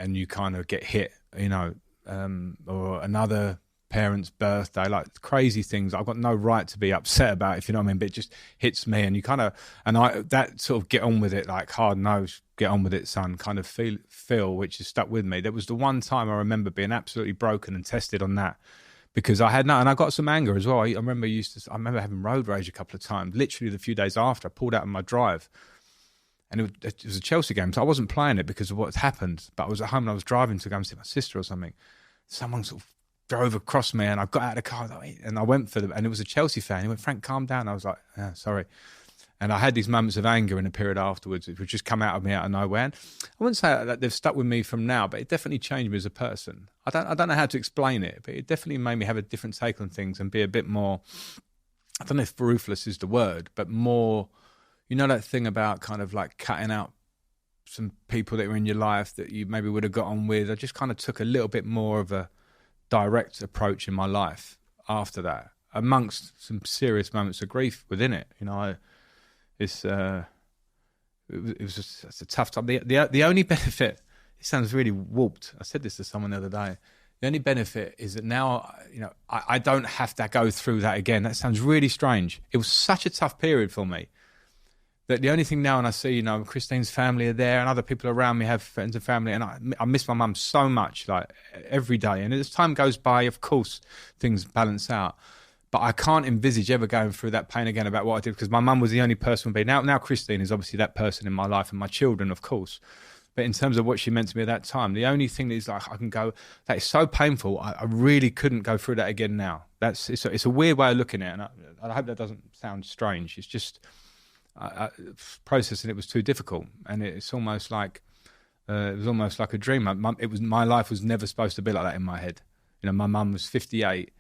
you kind of get hit, you know, or another parent's birthday, like crazy things I've got no right to be upset about, if you know what I mean, but it just hits me, and you kind of, and I, that sort of get on with it, like hard nose, get on with it, son, kind of feel, which has stuck with me. There was the one time I remember being absolutely broken and tested on that, because I had no, and I got some anger as well. I remember having road rage a couple of times. Literally the few days after, I pulled out on my drive, and it was a Chelsea game, so I wasn't playing it because of what had happened, but I was at home and I was driving to go and see my sister or something. Someone sort of drove across me, and I got out of the car and I went for them, and it was a Chelsea fan. He went, "Frank, calm down." I was like, "Yeah, sorry." And I had these moments of anger in a period afterwards, which would just come out of me out of nowhere. And I wouldn't say that they've stuck with me from now, but it definitely changed me as a person. I don't know how to explain it, but it definitely made me have a different take on things and be a bit more, I don't know if ruthless is the word, but more, you know, that thing about kind of like cutting out some people that were in your life that you maybe would have got on with. I just kind of took a little bit more of a direct approach in my life after that, amongst some serious moments of grief within it. You know, it was just, it's a tough time. The only benefit, it sounds really warped. I said this to someone the other day. The only benefit is that now, you know, I don't have to go through that again. That sounds really strange. It was such a tough period for me that the only thing now, and I see, you know, Christine's family are there and other people around me have friends and family, and I miss my mum so much, like every day. And as time goes by, of course, things balance out. But I can't envisage ever going through that pain again about what I did, because my mum was the only person would be. Now Christine is obviously that person in my life, and my children, of course. But in terms of what she meant to me at that time, the only thing that is like, I can go, that is so painful, I really couldn't go through that again now. It's a weird way of looking at it, and I hope that doesn't sound strange. It's just processing it was too difficult, and it's almost like it was almost like a dream. My life was never supposed to be like that in my head. You know, my mum was 58,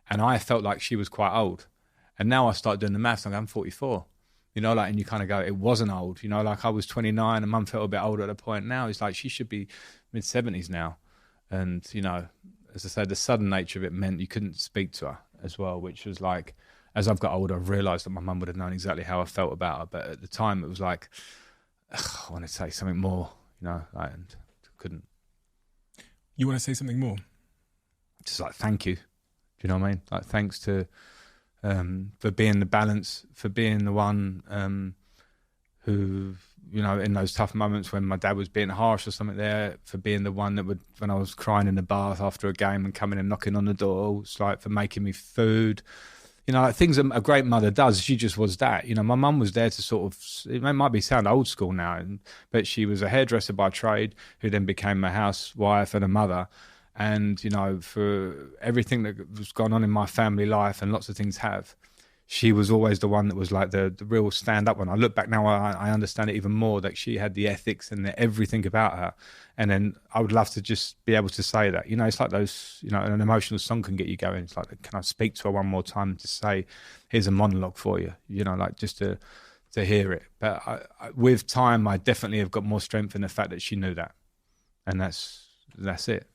and I felt like she was quite old. And now I start doing the maths, I'm 44. You know, like, and you kind of go, it wasn't old. You know, like I was 29 and mum felt a bit older at a point. Now it's like she should be mid-70s now. And, you know, as I said, the sudden nature of it meant you couldn't speak to her as well, which was like, as I've got older, I've realised that my mum would have known exactly how I felt about her. But at the time, it was like, I want to say something more, you know, like, and couldn't. You want to say something more? Just like, thank you. Do you know what I mean? Like, thanks to... for being the balance, for being the one who, you know, in those tough moments when my dad was being harsh or something there, for being the one that would, when I was crying in the bath after a game and coming and knocking on the door, it's like for making me food, you know, like things that a great mother does. She just was that, you know. My mum was there to sort of, it might sound old school now, but she was a hairdresser by trade who then became a housewife and a mother. And, you know, for everything that was gone on in my family life, and lots of things have, she was always the one that was like the real stand-up one. I look back now, I understand it even more, that she had the ethics and everything about her. And then I would love to just be able to say that. You know, it's like those, you know, an emotional song can get you going. It's like, can I speak to her one more time to say, here's a monologue for you, you know, like just to hear it. But with time, I definitely have got more strength in the fact that she knew that. And that's it.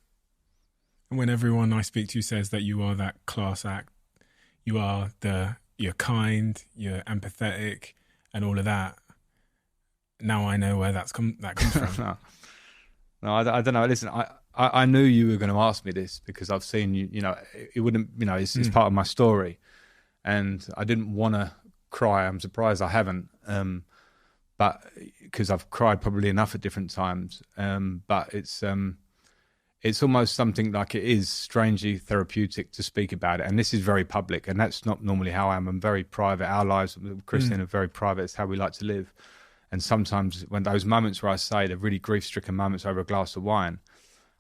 When everyone I speak to says that you are that class act, you're kind, you're empathetic, and all of that. Now I know where that comes from. No, I don't know. Listen, I knew you were going to ask me this because I've seen you. You know, it wouldn't. You know, it's part of my story, and I didn't want to cry. I'm surprised I haven't, but because I've cried probably enough at different times. But it's almost something like it is strangely therapeutic to speak about it. And this is very public, and that's not normally how I am. I'm very private. Our lives with Christian are very private. It's how we like to live. And sometimes when those moments where I say the really grief-stricken moments over a glass of wine,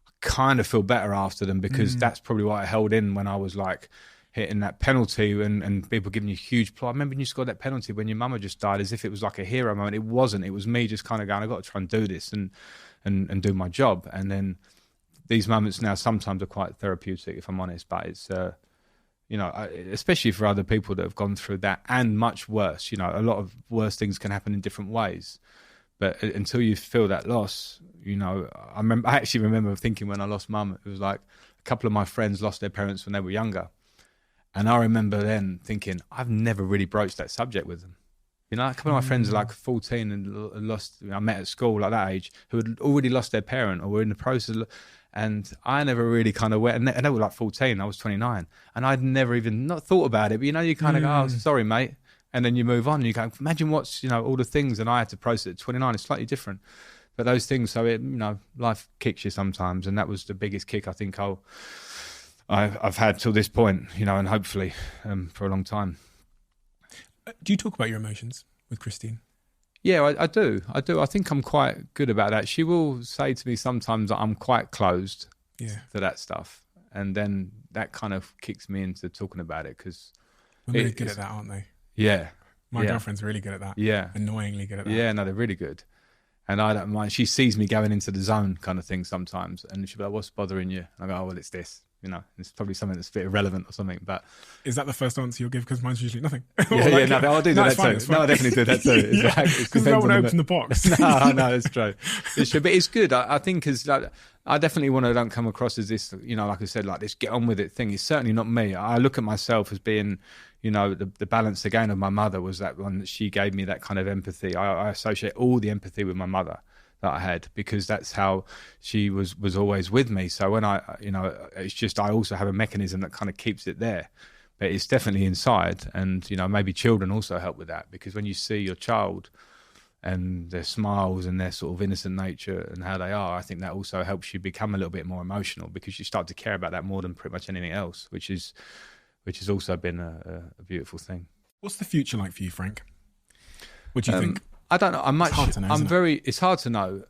I kind of feel better after them, because that's probably what I held in when I was like hitting that penalty and people giving you huge play. I remember when you scored that penalty when your mum had just died, as if it was like a hero moment. It wasn't. It was me just kind of going, I've got to try and do this and do my job. And then these moments now sometimes are quite therapeutic, if I'm honest, but it's, you know, especially for other people that have gone through that and much worse. You know, a lot of worse things can happen in different ways. But until you feel that loss, you know, I actually remember thinking when I lost mum, it was like a couple of my friends lost their parents when they were younger. And I remember then thinking, I've never really broached that subject with them. You know, a couple of my friends are like 14 and lost, I met at school like that age, who had already lost their parent or were in the process of, and I never really kind of went, and they were like 14, I was 29, and I'd never even not thought about it. But you know, you kind of go, oh, sorry, mate. And then you move on and you go, imagine what's, you know, all the things, and I had to process at 29, it's slightly different. But those things, so it, you know, life kicks you sometimes, and that was the biggest kick I think I've had till this point, you know, and hopefully for a long time. Do you talk about your emotions with Christine? Yeah, I do. I think I'm quite good about that. She will say to me sometimes that I'm quite closed to that stuff. And then that kind of kicks me into talking about it, because... We're really good at that, aren't they? Yeah. My girlfriend's really good at that. Yeah. Annoyingly good at that. Yeah, no, they're really good. And I don't mind. She sees me going into the zone kind of thing sometimes. And she'll be like, what's bothering you? And I go, oh, well, it's this. You know, it's probably something that's a bit irrelevant or something. But is that the first answer you'll give? Because mine's usually nothing. I'll do that too. No, I definitely do that too. Because I don't want to open the box. No, it's true. It's true. But it's good. I think I definitely want to don't come across as this, you know, like I said, like this get on with it thing. It's certainly not me. I look at myself as being, you know, the balance again of my mother was that one that she gave me that kind of empathy. I associate all the empathy with my mother that I had, because that's how she was always with me. So when it's just, I also have a mechanism that kind of keeps it there, but it's definitely inside. And, you know, maybe children also help with that, because when you see your child and their smiles and their sort of innocent nature and how they are, I think that also helps you become a little bit more emotional, because you start to care about that more than pretty much anything else, which has also been a beautiful thing. What's the future like for you, Frank? What do you think? I don't know. It's hard to know, it's hard to know.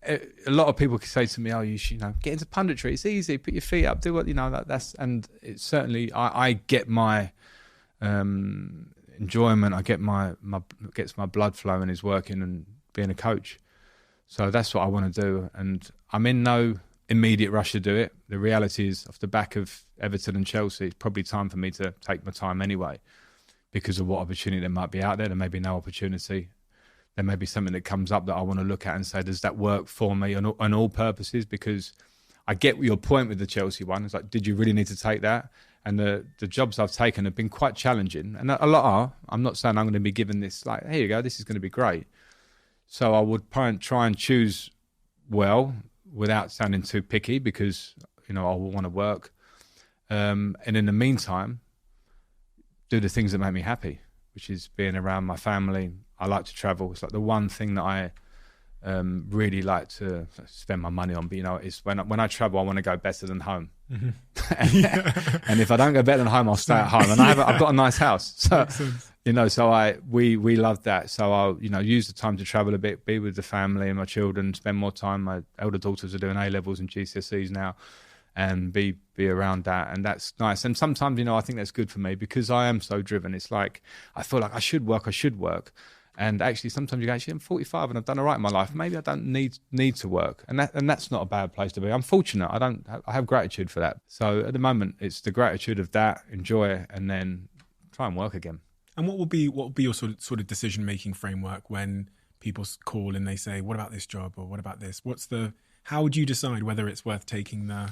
A lot of people can say to me, "Oh, you should, get into punditry. It's easy. Put your feet up. Do what that's." And it's certainly, I get my enjoyment. I get gets my blood flowing is working and being a coach. So that's what I want to do. And I'm in no immediate rush to do it. The reality is, off the back of Everton and Chelsea, it's probably time for me to take my time anyway, because of what opportunity there might be out there. There may be no opportunity. There may be something that comes up that I want to look at and say, does that work for me on all purposes? Because I get your point with the Chelsea one. It's like, did you really need to take that? And the jobs I've taken have been quite challenging. And a lot are. I'm not saying I'm going to be given this, like, here you go, this is going to be great. So I would try and choose well without sounding too picky, because, I will want to work. And in the meantime, do the things that make me happy, which is being around my family. I like to travel. It's like the one thing that I really like to spend my money on. But, it's when I travel, I want to go better than home. Mm-hmm. and if I don't go better than home, I'll stay at home. And I've got a nice house. So, so we love that. So I'll, use the time to travel a bit, be with the family and my children, spend more time. My elder daughters are doing A-levels and GCSEs now, and be around that. And that's nice. And sometimes, I think that's good for me, because I am so driven. It's like, I feel like I should work. And actually, sometimes you go, actually, I'm 45 and I've done all right in my life. Maybe I don't need to work. And that's not a bad place to be. I'm fortunate. I have gratitude for that. So at the moment, it's the gratitude of that, enjoy it, and then try and work again. And what will be your sort of decision-making framework when people call and they say, what about this job, or what about this? How would you decide whether it's worth taking the...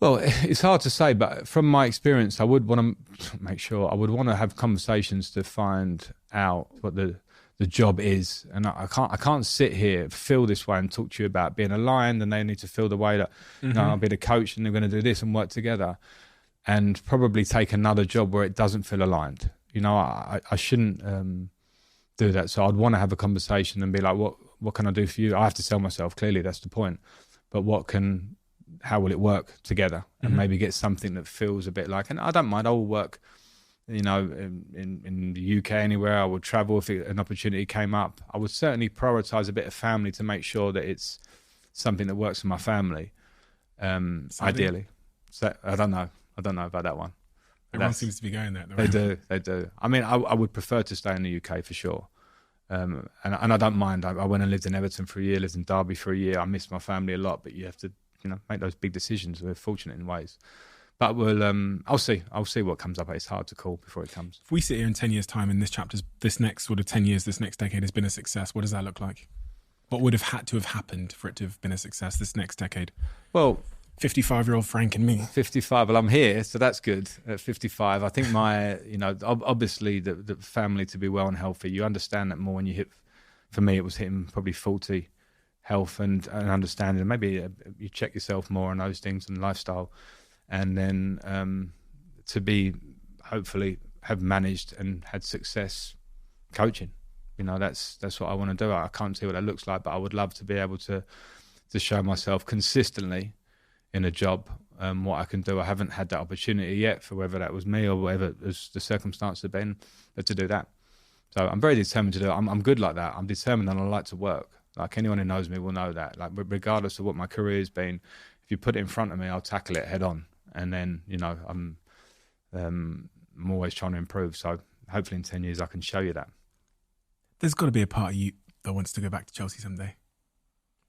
Well, it's hard to say, but from my experience, I would want to make sure, I would want to have conversations to find out what the job is. And I can't sit here, feel this way and talk to you about being aligned, and they need to feel the way that, I'll be the coach and they're going to do this and work together, and probably take another job where it doesn't feel aligned. I shouldn't do that. So I'd want to have a conversation and be like, what can I do for you? I have to sell myself, clearly, that's the point. But how will it work together, and maybe get something that feels a bit like, and I don't mind, I will work, in the UK, anywhere. I would travel if an opportunity came up. I would certainly prioritize a bit of family to make sure that it's something that works for my family, ideally. So I don't know about that one. Everyone seems to be going there. They do. I mean, I would prefer to stay in the UK for sure. And I don't mind. I went and lived in Everton for a year, lived in Derby for a year. I miss my family a lot, but you have to, make those big decisions. We're fortunate in ways. But I'll see what comes up. It's hard to call before it comes. If we sit here in 10 years' time and this next sort of 10 years, this next decade has been a success, what does that look like? What would have had to have happened for it to have been a success this next decade? Well, 55-year-old Frank and me. 55. Well, I'm here, so that's good. At 55, I think my, obviously the family to be well and healthy. You understand that more when you hit. For me, it was hitting probably 40, health and understanding. Maybe you check yourself more on those things and lifestyle, and then to be hopefully have managed and had success coaching. That's what I want to do. I can't see what that looks like, but I would love to be able to show myself consistently in a job, what I can do. I haven't had that opportunity yet, for whether that was me or whatever the circumstances have been, but to do that. So I'm very determined to do it. I'm good like that. I'm determined, and I like to work. Like, anyone who knows me will know that. Like, regardless of what my career has been, if you put it in front of me, I'll tackle it head on. And then, I'm always trying to improve. So hopefully in 10 years I can show you that. There's got to be a part of you that wants to go back to Chelsea someday.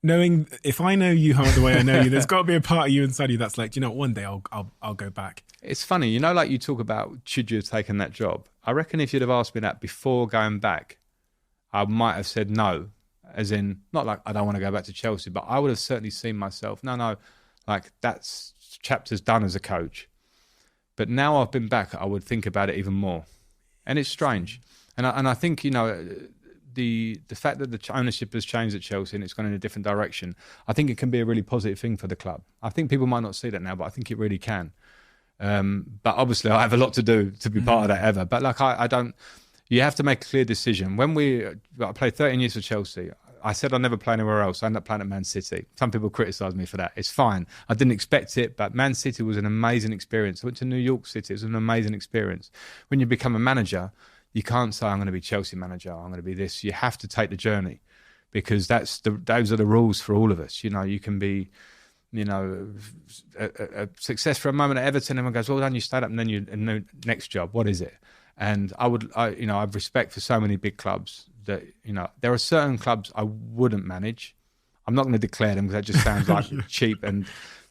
Knowing, if I know you the way I know you, there's got to be a part of you inside you that's like, you know, one day I'll go back. It's funny, you know, like you talk about, should you have taken that job? I reckon if you'd have asked me that before going back, I might have said no, as in, not like I don't want to go back to Chelsea, but I would have certainly seen myself, no, like that's chapter's done as a coach. But now I've been back, I would think about it even more. And it's strange. And I think, you know, the fact that the ownership has changed at Chelsea and it's gone in a different direction, I think it can be a really positive thing for the club. I think people might not see that now, but I think it really can. But obviously I have a lot to do to be part of that ever. But like I don't, you have to make a clear decision. When I played 13 years for Chelsea, I said I'd never play anywhere else. I ended up playing at Man City. Some people criticise me for that. It's fine. I didn't expect it, but Man City was an amazing experience. I went to New York City. It was an amazing experience. When you become a manager, you can't say, I'm going to be Chelsea manager, I'm going to be this. You have to take the journey, because those are the rules for all of us. You know, you can be, you know, a success for a moment at Everton, and everyone goes, well done, you stayed up, and then the next job, what is it? And I have respect for so many big clubs that, you know, there are certain clubs I wouldn't manage. I'm not going to declare them because that just sounds like cheap.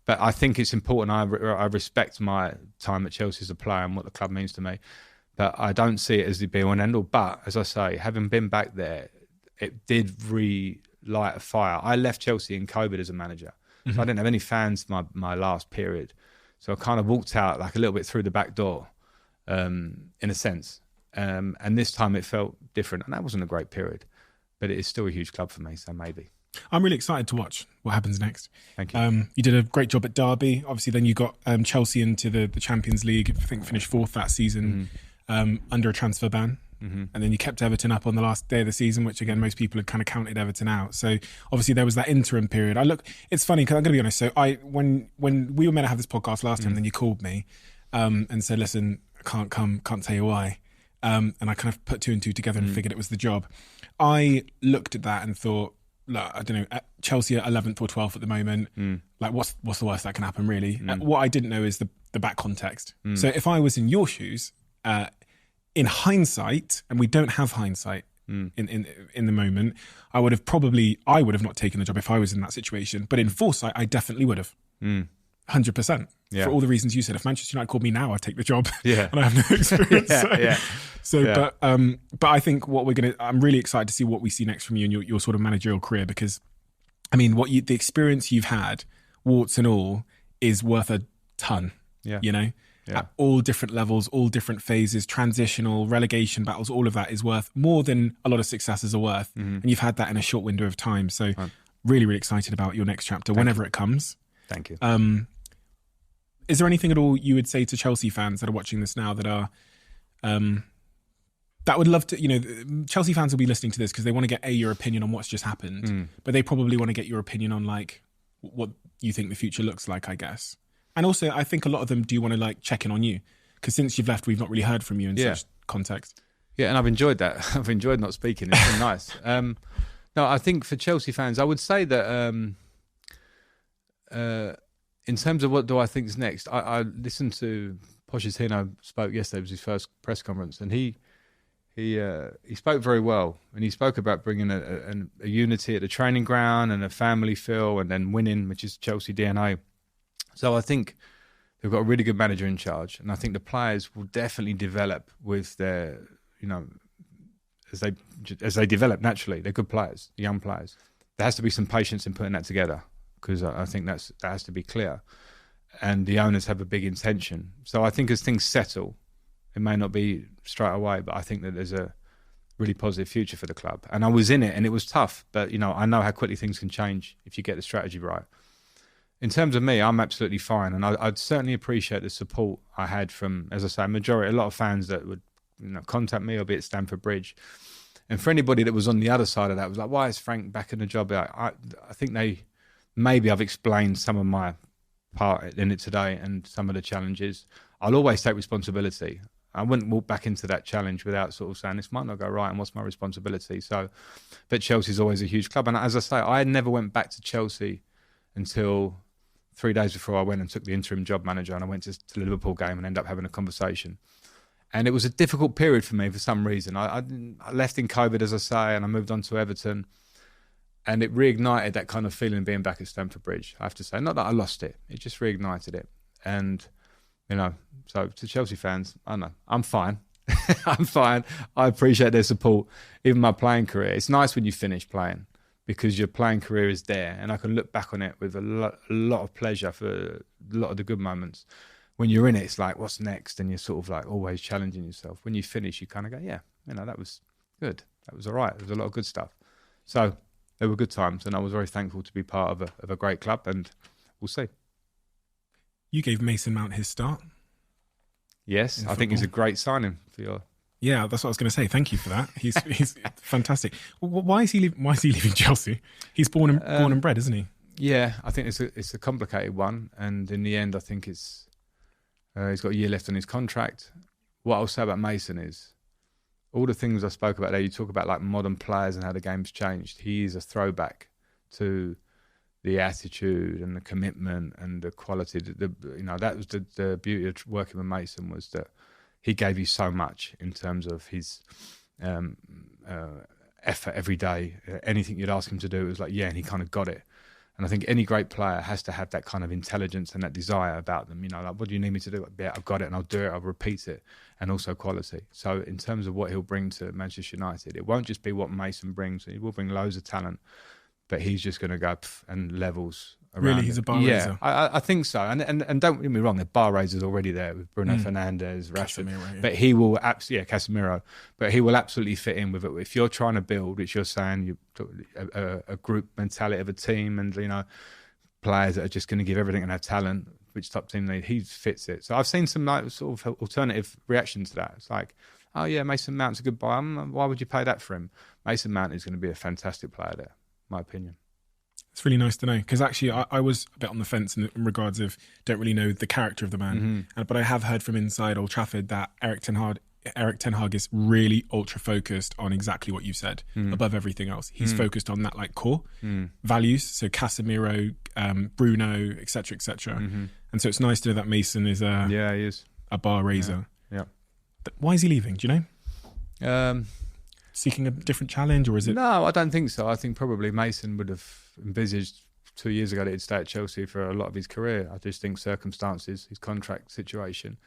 But I think it's important. I respect my time at Chelsea as a player and what the club means to me. But I don't see it as the be-all and end-all. But as I say, having been back there, it did relight a fire. I left Chelsea in COVID as a manager. So I didn't have any fans my last period. So I kind of walked out like a little bit through the back door, in a sense. And this time it felt different. And that wasn't a great period. But it is still a huge club for me, so maybe. I'm really excited to watch what happens next. Thank you. You did a great job at Derby. Obviously, then you got Chelsea into the Champions League. I think finished fourth that season under a transfer ban. And then you kept Everton up on the last day of the season, which again, most people had kind of counted Everton out. So obviously there was that interim period. It's funny because I'm going to be honest. So when we were meant to have this podcast last time, then you called me and said, listen, I can't tell you why. And I kind of put two and two together and figured it was the job. I looked at that and thought, look, I don't know, Chelsea at 11th or 12th at the moment. Like what's the worst that can happen really? What I didn't know is the back context. So if I was in your shoes, in hindsight, and we don't have hindsight in the moment, I would have not taken the job if I was in that situation. But in foresight, I definitely would have. 100%. For all the reasons you said. If Manchester United called me now, I'd take the job. And I have no experience. But I think I'm really excited to see what we see next from you in your sort of managerial career, because I mean, the experience you've had, warts and all, is worth a ton. You know? At all different levels, all different phases, transitional, relegation battles, all of that is worth more than a lot of successes are worth. And you've had that in a short window of time. So really, really excited about your next chapter, whenever it comes. Thank you. Is there anything at all you would say to Chelsea fans that are watching this now that are that would love to, you know, Chelsea fans will be listening to this because they want to get your opinion on what's just happened, but they probably want to get your opinion on like what you think the future looks like, I guess. And also, I think a lot of them do want to like check in on you, because since you've left, we've not really heard from you in such context. Yeah, and I've enjoyed that. I've enjoyed not speaking. It's been nice. No, I think for Chelsea fans, I would say that in terms of what do I think is next, I listened to Pochettino spoke yesterday. It was his first press conference, and he spoke very well, and he spoke about bringing a unity at the training ground and a family feel, and then winning, which is Chelsea DNA. So I think they've got a really good manager in charge, and I think the players will definitely develop with their, you know, as they develop naturally. They're good players, young players. There has to be some patience in putting that together, because I think that has to be clear. And the owners have a big intention. So I think as things settle, it may not be straight away, but I think that there's a really positive future for the club. And I was in it, and it was tough, but you know, I know how quickly things can change if you get the strategy right. In terms of me, I'm absolutely fine, and I'd certainly appreciate the support I had from, as I say, a lot of fans that would, you know, contact me or be at Stamford Bridge. And for anybody that was on the other side of that, was like, why is Frank back in the job? I think maybe I've explained some of my part in it today and some of the challenges. I'll always take responsibility. I wouldn't walk back into that challenge without sort of saying, this might not go right, and what's my responsibility? So, but Chelsea's always a huge club. And as I say, I never went back to Chelsea until 3 days before I went and took the interim job manager, and I went to the Liverpool game and ended up having a conversation. And it was a difficult period for me for some reason. I left in COVID, as I say, and I moved on to Everton. And it reignited that kind of feeling being back at Stamford Bridge, I have to say. Not that I lost it. It just reignited it. And, you know, so to Chelsea fans, I don't know, I'm fine. I'm fine. I appreciate their support, even my playing career. It's nice when you finish playing because your playing career is there. And I can look back on it with a lot of pleasure for a lot of the good moments. When you're in it, it's like, what's next? And you're sort of like always challenging yourself. When you finish, you kind of go, yeah, you know, that was good. That was all right. There was a lot of good stuff. So they were good times, and I was very thankful to be part of a great club, and we'll see. You gave Mason Mount his start. Yes, I think he's a great signing for your... Yeah, that's what I was going to say. Thank you for that. He's fantastic. Why is he leaving Chelsea? He's born and bred, isn't he? Yeah, I think it's a complicated one, and in the end, I think it's he's got a year left on his contract. What I'll say about Mason is, all the things I spoke about there, you talk about like modern players and how the game's changed. He is a throwback to the attitude and the commitment and the quality. You know, that was the beauty of working with Mason, was that he gave you so much in terms of his effort every day. Anything you'd ask him to do, it was like, yeah, and he kind of got it. And I think any great player has to have that kind of intelligence and that desire about them. You know, like, what do you need me to do? Yeah, I've got it, and I'll do it. I'll repeat it, and also quality. So in terms of what he'll bring to Manchester United, it won't just be what Mason brings. He will bring loads of talent, but he's just going to go and levels around. Really, he's a bar raiser. I think so. And don't get me wrong, the bar raisers already there with Bruno Fernandes, Rashford. Casemiro, yeah. But he will Casemiro. But he will absolutely fit in with it. If you're trying to build, which you're saying, a group mentality of a team, and you know, players that are just going to give everything and have talent, which top team need, he fits it. So I've seen some like sort of alternative reaction to that. It's like, oh yeah, Mason Mount's a good buy. Why would you pay that for him? Mason Mount is going to be a fantastic player there, my opinion. It's really nice to know, because actually I was a bit on the fence in regards of don't really know the character of the man, but I have heard from inside Old Trafford that Eric Ten Hag is really ultra focused on exactly what you said above everything else. He's focused on that like core values, so Casemiro, Bruno, etc., etc. And so it's nice to know that Mason is he is a bar raiser. Yeah. Why is he leaving? Do you know? Seeking a different challenge, or is it? No, I don't think so. I think probably Mason would have envisaged 2 years ago that he'd stay at Chelsea for a lot of his career. I just think circumstances, his contract situation.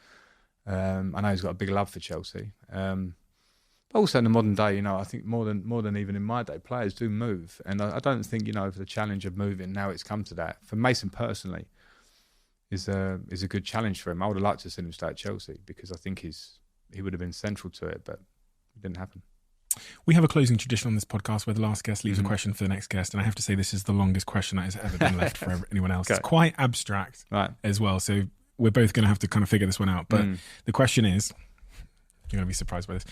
I know he's got a big love for Chelsea. But also in the modern day, you know, I think more than even in my day, players do move, and I don't think, you know, for the challenge of moving, now it's come to that. For Mason personally, is a good challenge for him. I would have liked to see him stay at Chelsea, because I think he would have been central to it, but it didn't happen. We have a closing tradition on this podcast where the last guest leaves a question for the next guest, and I have to say this is the longest question that has ever been left for anyone else. Okay. It's quite abstract as well, so we're both going to have to kind of figure this one out. But the question is, you're going to be surprised by this.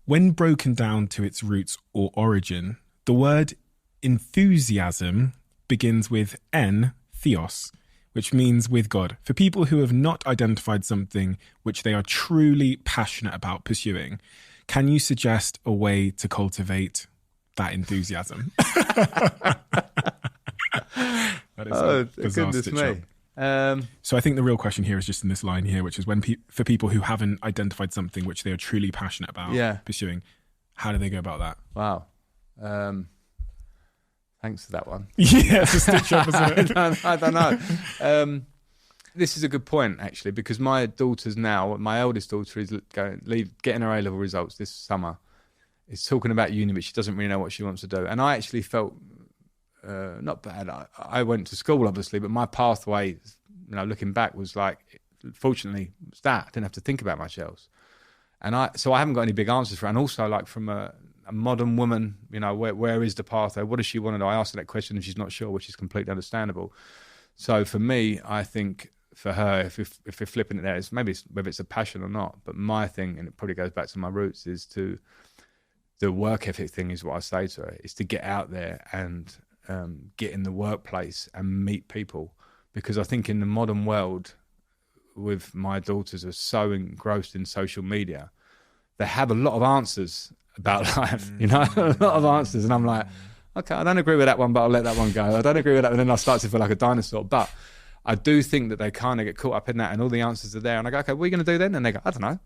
When broken down to its roots or origin, the word enthusiasm begins with N, theos, which means with God. For people who have not identified something which they are truly passionate about pursuing, can you suggest a way to cultivate that enthusiasm? That is a bizarre goodness me. So I think the real question here is just in this line here, which is for people who haven't identified something which they are truly passionate about pursuing, how do they go about that? Wow. Thanks for that one. Yeah, it's a stitch up, isn't it? I don't know. This is a good point, actually, because my daughter's now, my eldest daughter is getting her A-level results this summer. Is talking about uni, but she doesn't really know what she wants to do. And I actually felt not bad. I went to school, obviously, but my pathway, you know, looking back, was like, fortunately, was that. I didn't have to think about much else. And so I haven't got any big answers for it. And also, like, from a modern woman, you know, where is the pathway? What does she want to do? I asked her that question and she's not sure, which is completely understandable. So for me, I think for her, if we're flipping it there, it's maybe whether it's a passion or not. But my thing, and it probably goes back to my roots, is the work ethic thing is what I say to her, is to get out there and get in the workplace and meet people. Because I think in the modern world, with my daughters are so engrossed in social media, they have a lot of answers about life, you know, a lot of answers. And I'm like, okay, I don't agree with that one, but I'll let that one go. I don't agree with that. And then I start to feel like a dinosaur. But I do think that they kind of get caught up in that and all the answers are there. And I go, okay, what are you going to do then? And they go, I don't know.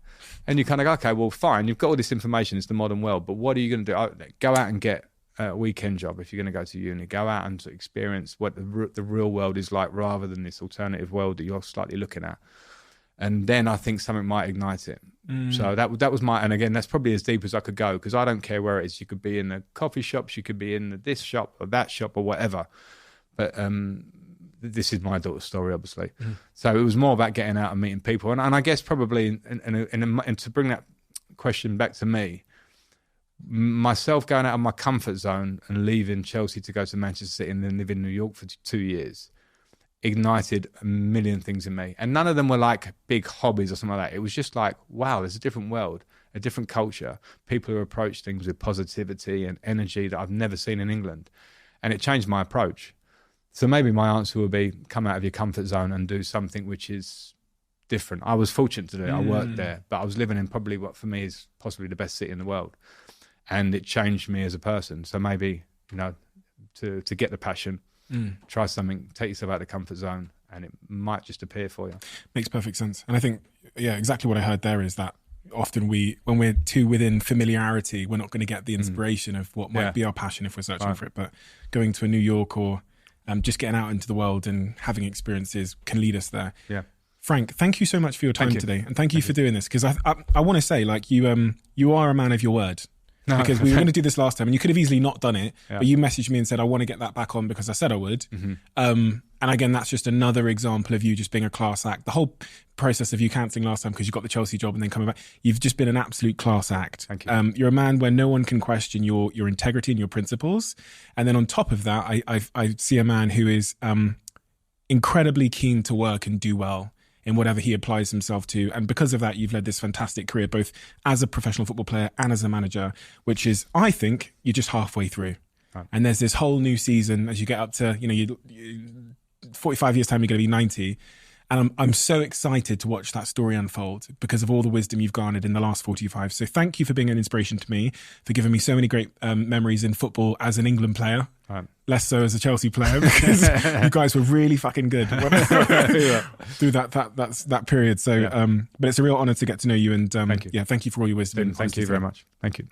And you kind of go, okay, well, fine. You've got all this information. It's the modern world. But what are you going to do? Oh, go out and get a weekend job if you're going to go to uni. Go out and experience what the real world is like rather than this alternative world that you're slightly looking at. And then I think something might ignite it. So that was my, and again, that's probably as deep as I could go because I don't care where it is. You could be in the coffee shops, you could be in this shop or that shop or whatever. But this is my daughter's story, obviously. So it was more about getting out and meeting people. And I guess probably, and to bring that question back to me, myself going out of my comfort zone and leaving Chelsea to go to Manchester City and then live in New York for 2 years ignited a million things in me. And none of them were like big hobbies or something like that. It was just like, wow, there's a different world, a different culture. People who approach things with positivity and energy that I've never seen in England. And it changed my approach. So maybe my answer would be come out of your comfort zone and do something which is different. I was fortunate to do it. I worked there, but I was living in probably what for me is possibly the best city in the world. And it changed me as a person. So maybe, to get the passion, try something, take yourself out of the comfort zone, and it might just appear for you. Makes perfect sense. And I think, exactly what I heard there is that often when we're too within familiarity, we're not going to get the inspiration of what might be our passion if we're searching for it. But going to a New York or just getting out into the world and having experiences can lead us there. Yeah. Frank, thank you so much for your time today. And thank you for doing this. Because I want to say, like, you are a man of your word. No. Because we were going to do this last time and you could have easily not done it, but you messaged me and said, I want to get that back on because I said I would. And again, that's just another example of you just being a class act. The whole process of you cancelling last time because you got the Chelsea job and then coming back, you've just been an absolute class act. Thank you. You're a man where no one can question your integrity and your principles. And then on top of that, I see a man who is incredibly keen to work and do well in whatever he applies himself to. And because of that, you've led this fantastic career, both as a professional football player and as a manager, which is, I think, you're just halfway through. Right. And there's this whole new season as you get up to, you 45 years time, you're going to be 90. And I'm so excited to watch that story unfold because of all the wisdom you've garnered in the last 45. So thank you for being an inspiration to me, for giving me so many great memories in football as an England player. Right. Less so as a Chelsea player because you guys were really fucking good through that period. So, but it's a real honour to get to know you. And thank you. Thank you for all your wisdom. Thank you very much. Thank you.